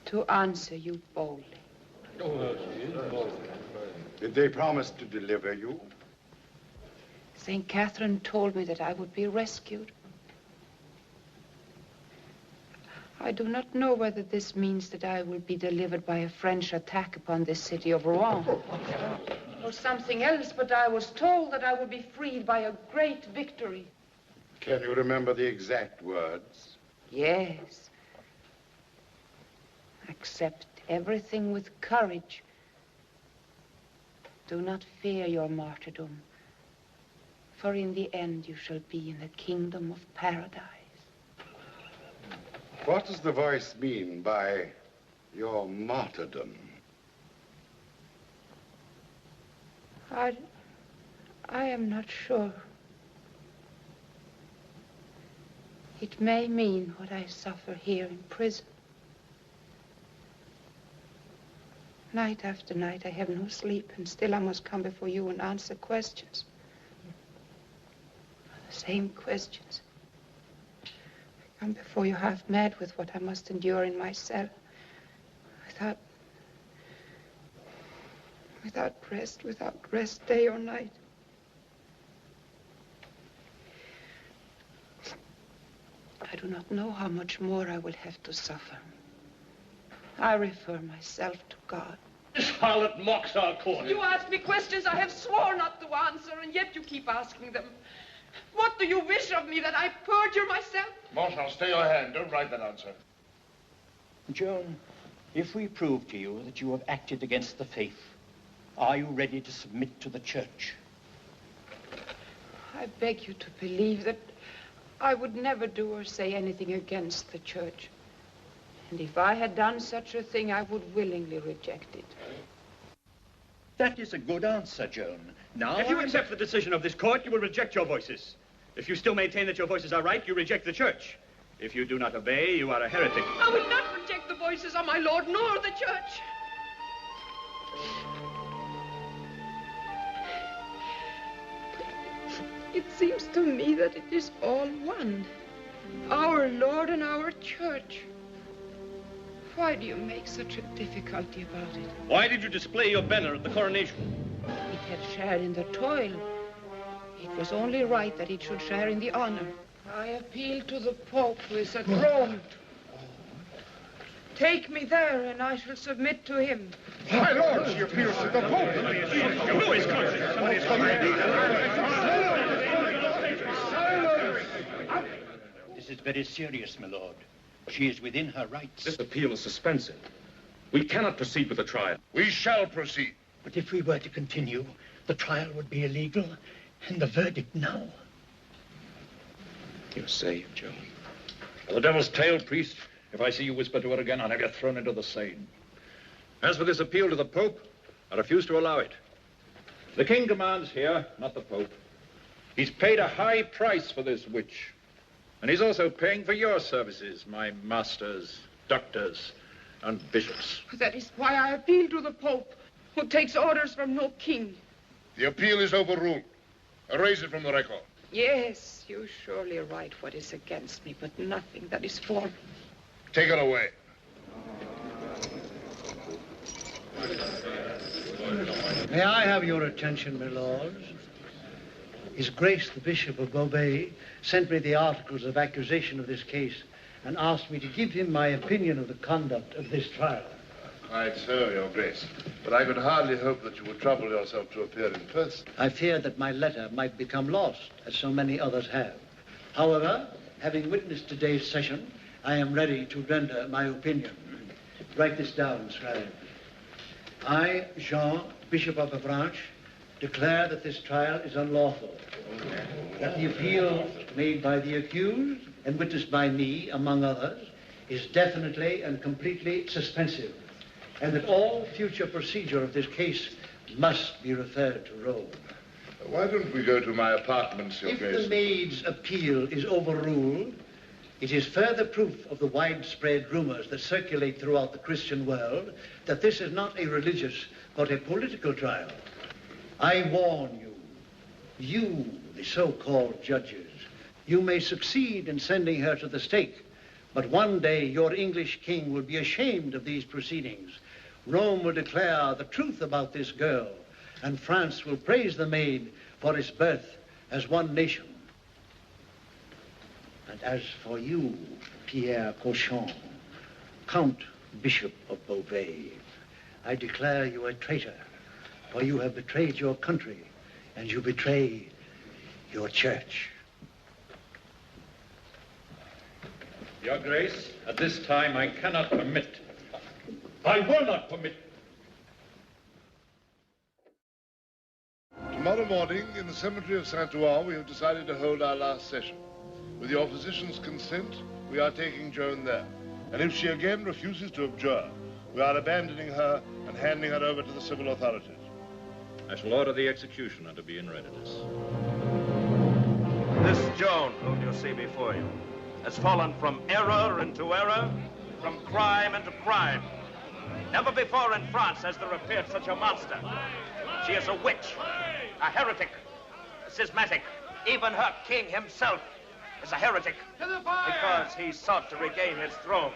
To answer you boldly. Did they promise to deliver you? St. Catherine told me that I would be rescued. I do not know whether this means that I will be delivered by a French attack upon this city of Rouen. Or something else, but I was told that I would be freed by a great victory. Can you remember the exact words? Yes. Accept everything with courage Do not fear your martyrdom, for in the end you shall be in the kingdom of paradise. What does the voice mean by your martyrdom? I am not sure. It may mean what I suffer here in prison. Night after night, I have no sleep, and still I must come before you and answer questions. The same questions. I come before you half mad with what I must endure in my cell. Without rest day or night. I do not know how much more I will have to suffer. I refer myself to God. This harlot mocks our court. You ask me questions I have sworn not to answer, and yet you keep asking them. What do you wish of me, that I perjure myself? Marshal, stay your hand. Don't write that answer. Joan, if we prove to you that you have acted against the faith, are you ready to submit to the church? I beg you to believe that I would never do or say anything against the church. And if I had done such a thing, I would willingly reject it. That is a good answer, Joan. Now, if you accept the decision of this court, you will reject your voices. If you still maintain that your voices are right, you reject the church. If you do not obey, you are a heretic. I will not reject the voices of my Lord, nor the church. It seems to me that it is all one. Our Lord and our church. Why do you make such a difficulty about it? Why did you display your banner at the coronation? It had shared in the toil. It was only right that it should share in the honor. I appeal to the Pope, who is at Rome. Take me there, and I shall submit to him. My lord, she appeals to the Pope. Who is conscious? This is very serious, my lord. She is within her rights. This appeal is suspensive. We cannot proceed with the trial. We shall proceed. But if we were to continue, the trial would be illegal, and the verdict now. You're saved, Joan. For the devil's tail, priest, if I see you whisper to her again, I'll have you thrown into the Seine. As for this appeal to the Pope, I refuse to allow it. The king commands here, not the Pope. He's paid a high price for this witch. And he's also paying for your services, my masters, doctors, and bishops. That is why I appeal to the Pope, who takes orders from no king. The appeal is overruled. Erase it from the record. Yes, you surely write what is against me, but nothing that is for me. Take her away. May I have your attention, my lords? His Grace, the Bishop of Beauvais, sent me the articles of accusation of this case and asked me to give him my opinion of the conduct of this trial. Quite so, Your Grace. But I could hardly hope that you would trouble yourself to appear in person. I feared that my letter might become lost, as so many others have. However, having witnessed today's session, I am ready to render my opinion. Write this down, scribe. I, Jean, Bishop of Avranches, declare that this trial is unlawful, that the appeal made by the accused and witnessed by me, among others, is definitely and completely suspensive, and that all future procedure of this case must be referred to Rome. Why don't we go to my apartments, Your Grace? If the maid's appeal is overruled, it is further proof of the widespread rumors that circulate throughout the Christian world that this is not a religious but a political trial. I warn you, the so-called judges, you may succeed in sending her to the stake, but one day your English king will be ashamed of these proceedings. Rome will declare the truth about this girl, and France will praise the maid for its birth as one nation. And as for you, Pierre Cochon, Count Bishop of Beauvais, I declare you a traitor, for you have betrayed your country, and you betray your church. Your Grace, at this time I cannot permit, I will not permit Tomorrow morning, in the cemetery of Saint-Ouen, we have decided to hold our last session. With your physician's consent, we are taking Joan there. And if she again refuses to abjure, we are abandoning her and handing her over to the civil authorities. I shall order the executioner to be in readiness. This Joan, whom you see before you, has fallen from error into error, from crime into crime. Never before in France has there appeared such a monster. She is a witch, a heretic, a schismatic. Even her king himself is a heretic because he sought to regain his throne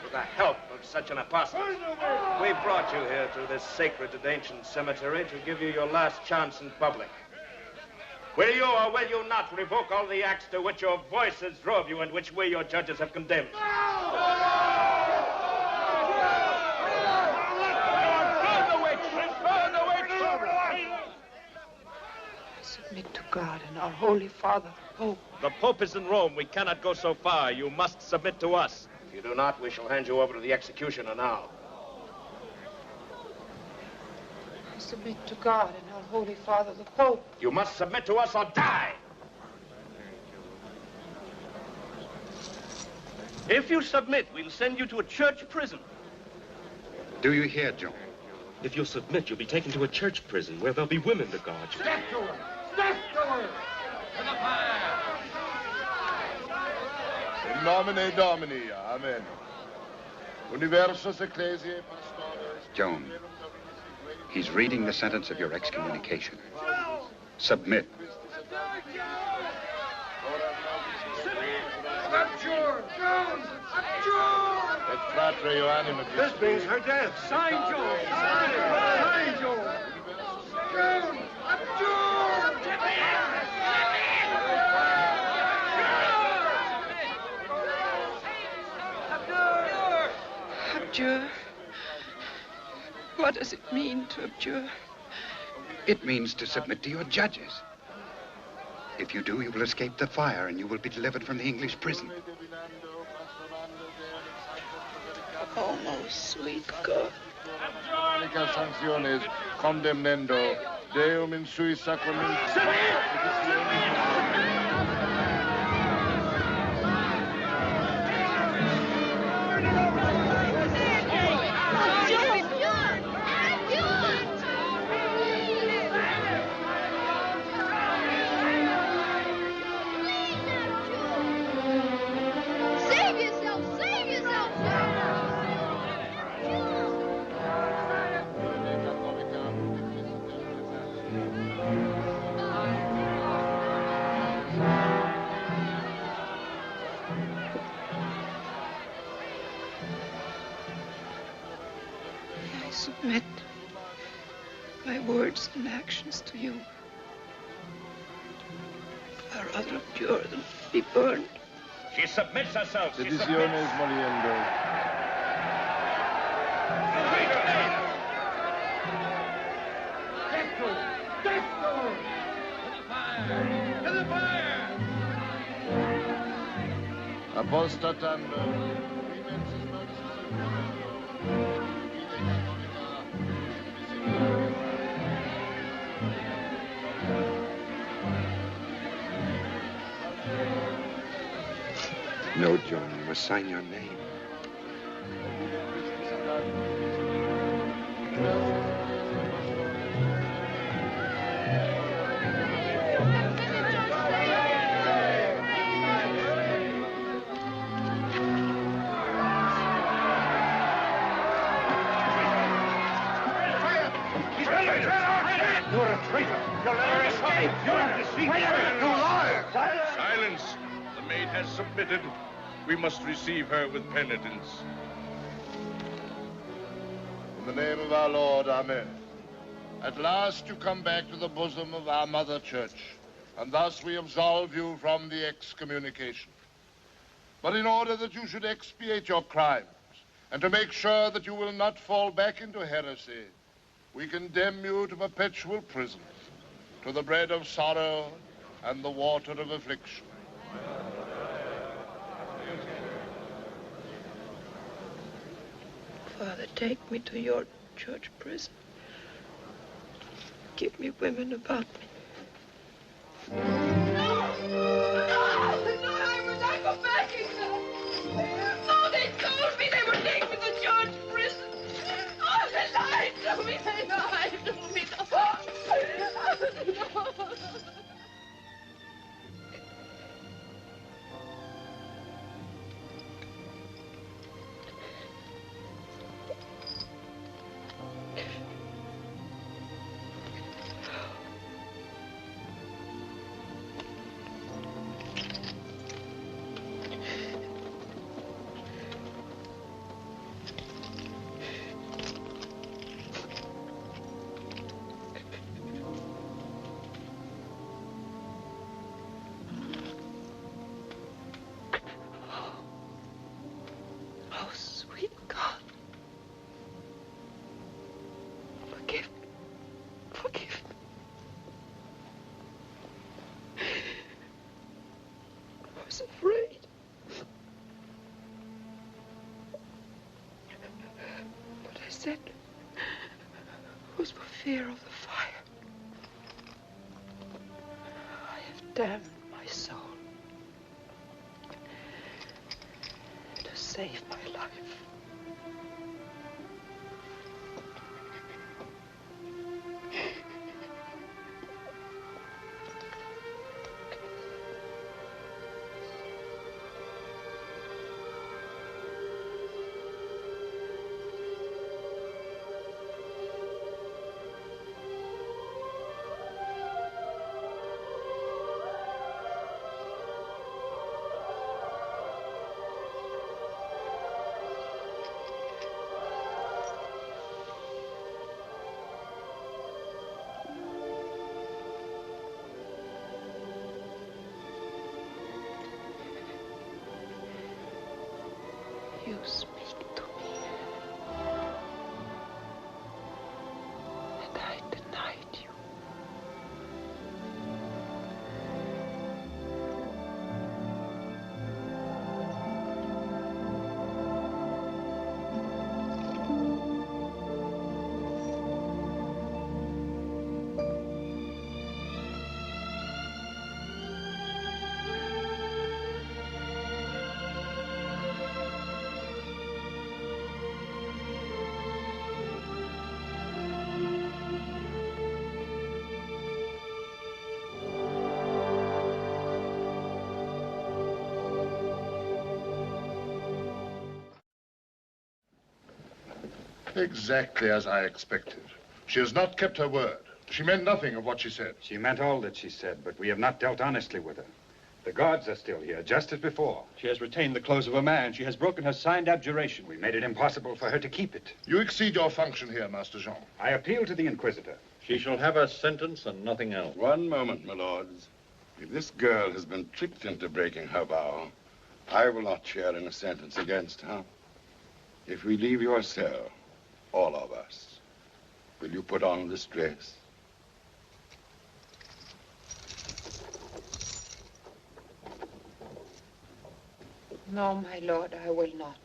with the help of such an apostate. We brought you here to this sacred and ancient cemetery to give you your last chance in public. Will you or will you not revoke all the acts to which your voices drove you and which we, your judges, have condemned? Submit to God and our Holy Father, the Pope. The Pope is in Rome. We cannot go so far. You must submit to us. If you do not, we shall hand you over to the executioner now. I submit to God and our Holy Father, the Pope. You must submit to us or die. If you submit, we'll send you to a church prison. Do you hear, Joan? If you submit, you'll be taken to a church prison where there'll be women to guard you. Step to her! Step to her! To the fire! In nomine Domini, amen. Universus ecclesiae pastores. Joan, he's reading the sentence of your excommunication. Submit. Abjure! Joan! Abjure! Et fratre Ioannim. This means her death. Sign, Joan! Sign, Joan! Joan! Abjure! Abjure? What does it mean to abjure? It means to submit to your judges. If you do, you will escape the fire and you will be delivered from the English prison. Oh, most sweet God. Sanctiones condemnendo Deum in sui sacramentis. I submit my words and actions to you. I'd rather abjure than be burned. She submits herself. She submits. Sediciones moriendo. To the fire! Apostatando. No, Joan, you must sign your name. You're a traitor! You'll never escape! You're a deceiver! You liar! Silence! The maid has submitted. We must receive her with penitence. In the name of our Lord, amen. At last you come back to the bosom of our Mother Church, and thus we absolve you from the excommunication. But in order that you should expiate your crimes, and to make sure that you will not fall back into heresy, we condemn you to perpetual prison, to the bread of sorrow and the water of affliction. Father, take me to your church prison. give me women about me. No, I will not go back in there. No, they told me they would take me to George prison. Oh, they lied to me. They lied to me. No. Oh, sweet God. Forgive me. Forgive me. I was afraid. What I said was for fear of the fire. I have damned my soul to save my life. You speak to me, and I denied you. Exactly as I expected. She has not kept her word. She meant nothing of what she said. She meant all that she said, but we have not dealt honestly with her. The guards are still here, just as before. She has retained the clothes of a man. She has broken her signed abjuration. We made it impossible for her to keep it. You exceed your function here, Master Jean. I appeal to the Inquisitor. She shall have her sentence and nothing else. One moment, my lords. If this girl has been tricked into breaking her vow, I will not share in a sentence against her. If we leave your cell, all of us, will you put on this dress? No, my lord, I will not.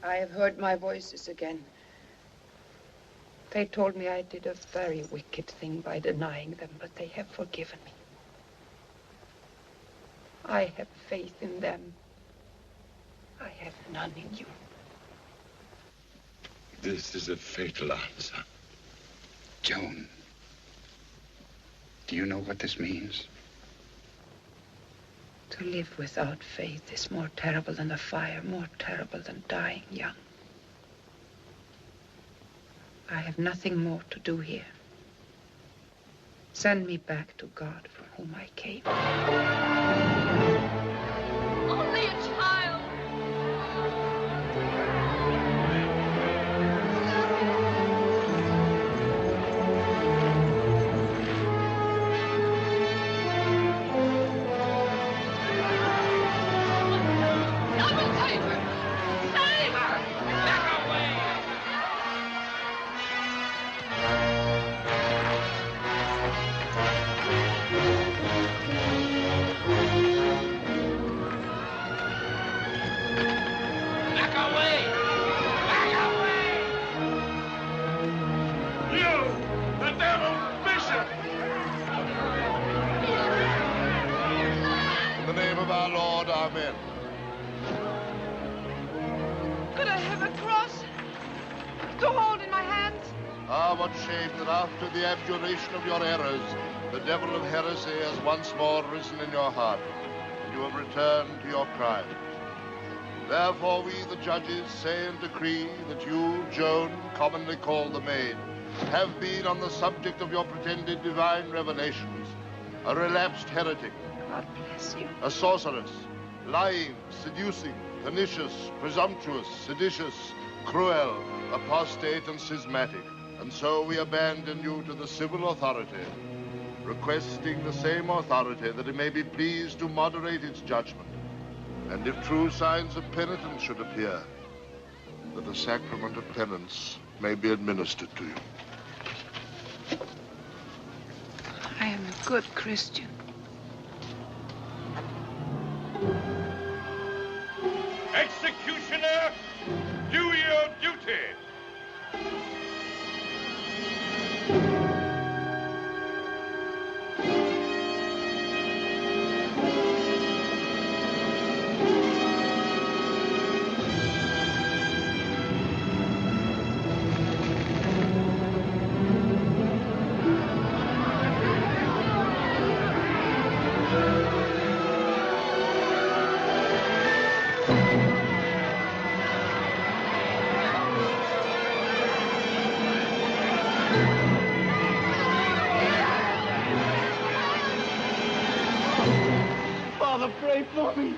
I have heard my voices again. They told me I did a very wicked thing by denying them, but they have forgiven me. I have faith in them. I have none in you. This is a fatal answer. Joan, do you know what this means? To live without faith is more terrible than a fire, more terrible than dying young. I have nothing more to do here. Send me back to God from whom I came. Only a child. You! to hold in my hands. Ah, what shame that after the abjuration of your errors, the devil of heresy has once more risen in your heart, and you have returned to your crime. Therefore, we, the judges, say and decree that you, Joan, commonly called the Maid, have been, on the subject of your pretended divine revelations, a relapsed heretic. God bless you. A sorceress, lying, seducing, pernicious, presumptuous, seditious, cruel, apostate, and schismatic. And so we abandon you to the civil authority, requesting the same authority that it may be pleased to moderate its judgment. And if true signs of penitence should appear, that the sacrament of penance may be administered to you. I am a good Christian. Executioner, do your duty. Father, pray for me.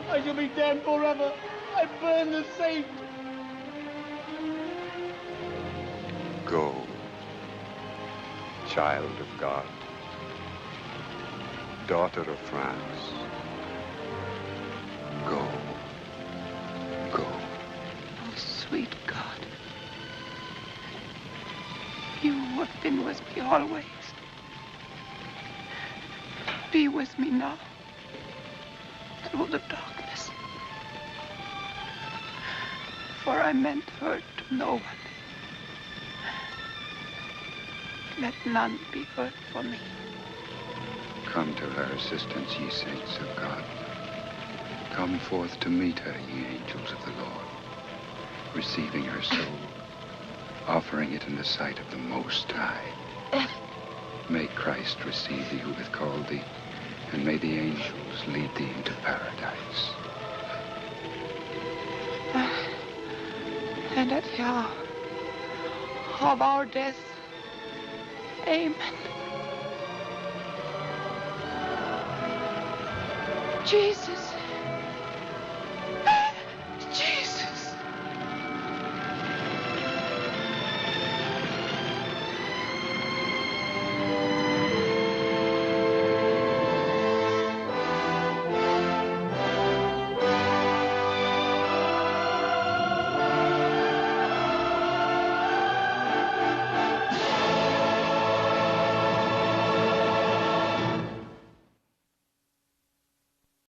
I shall be damned forever. I burn the saint. Go, child of God, daughter of France. Go, go. Oh, sweet God. You who have been with me always. Be with me now. Through the darkness. For I meant hurt to no one. Let none be hurt for me. Come to her assistance, ye saints of God. Come forth to meet her, ye angels of the Lord, receiving her soul, offering it in the sight of the Most High. May Christ receive thee who hath called thee, and may the angels lead thee into paradise. And at the hour of our death, amen. Jesus.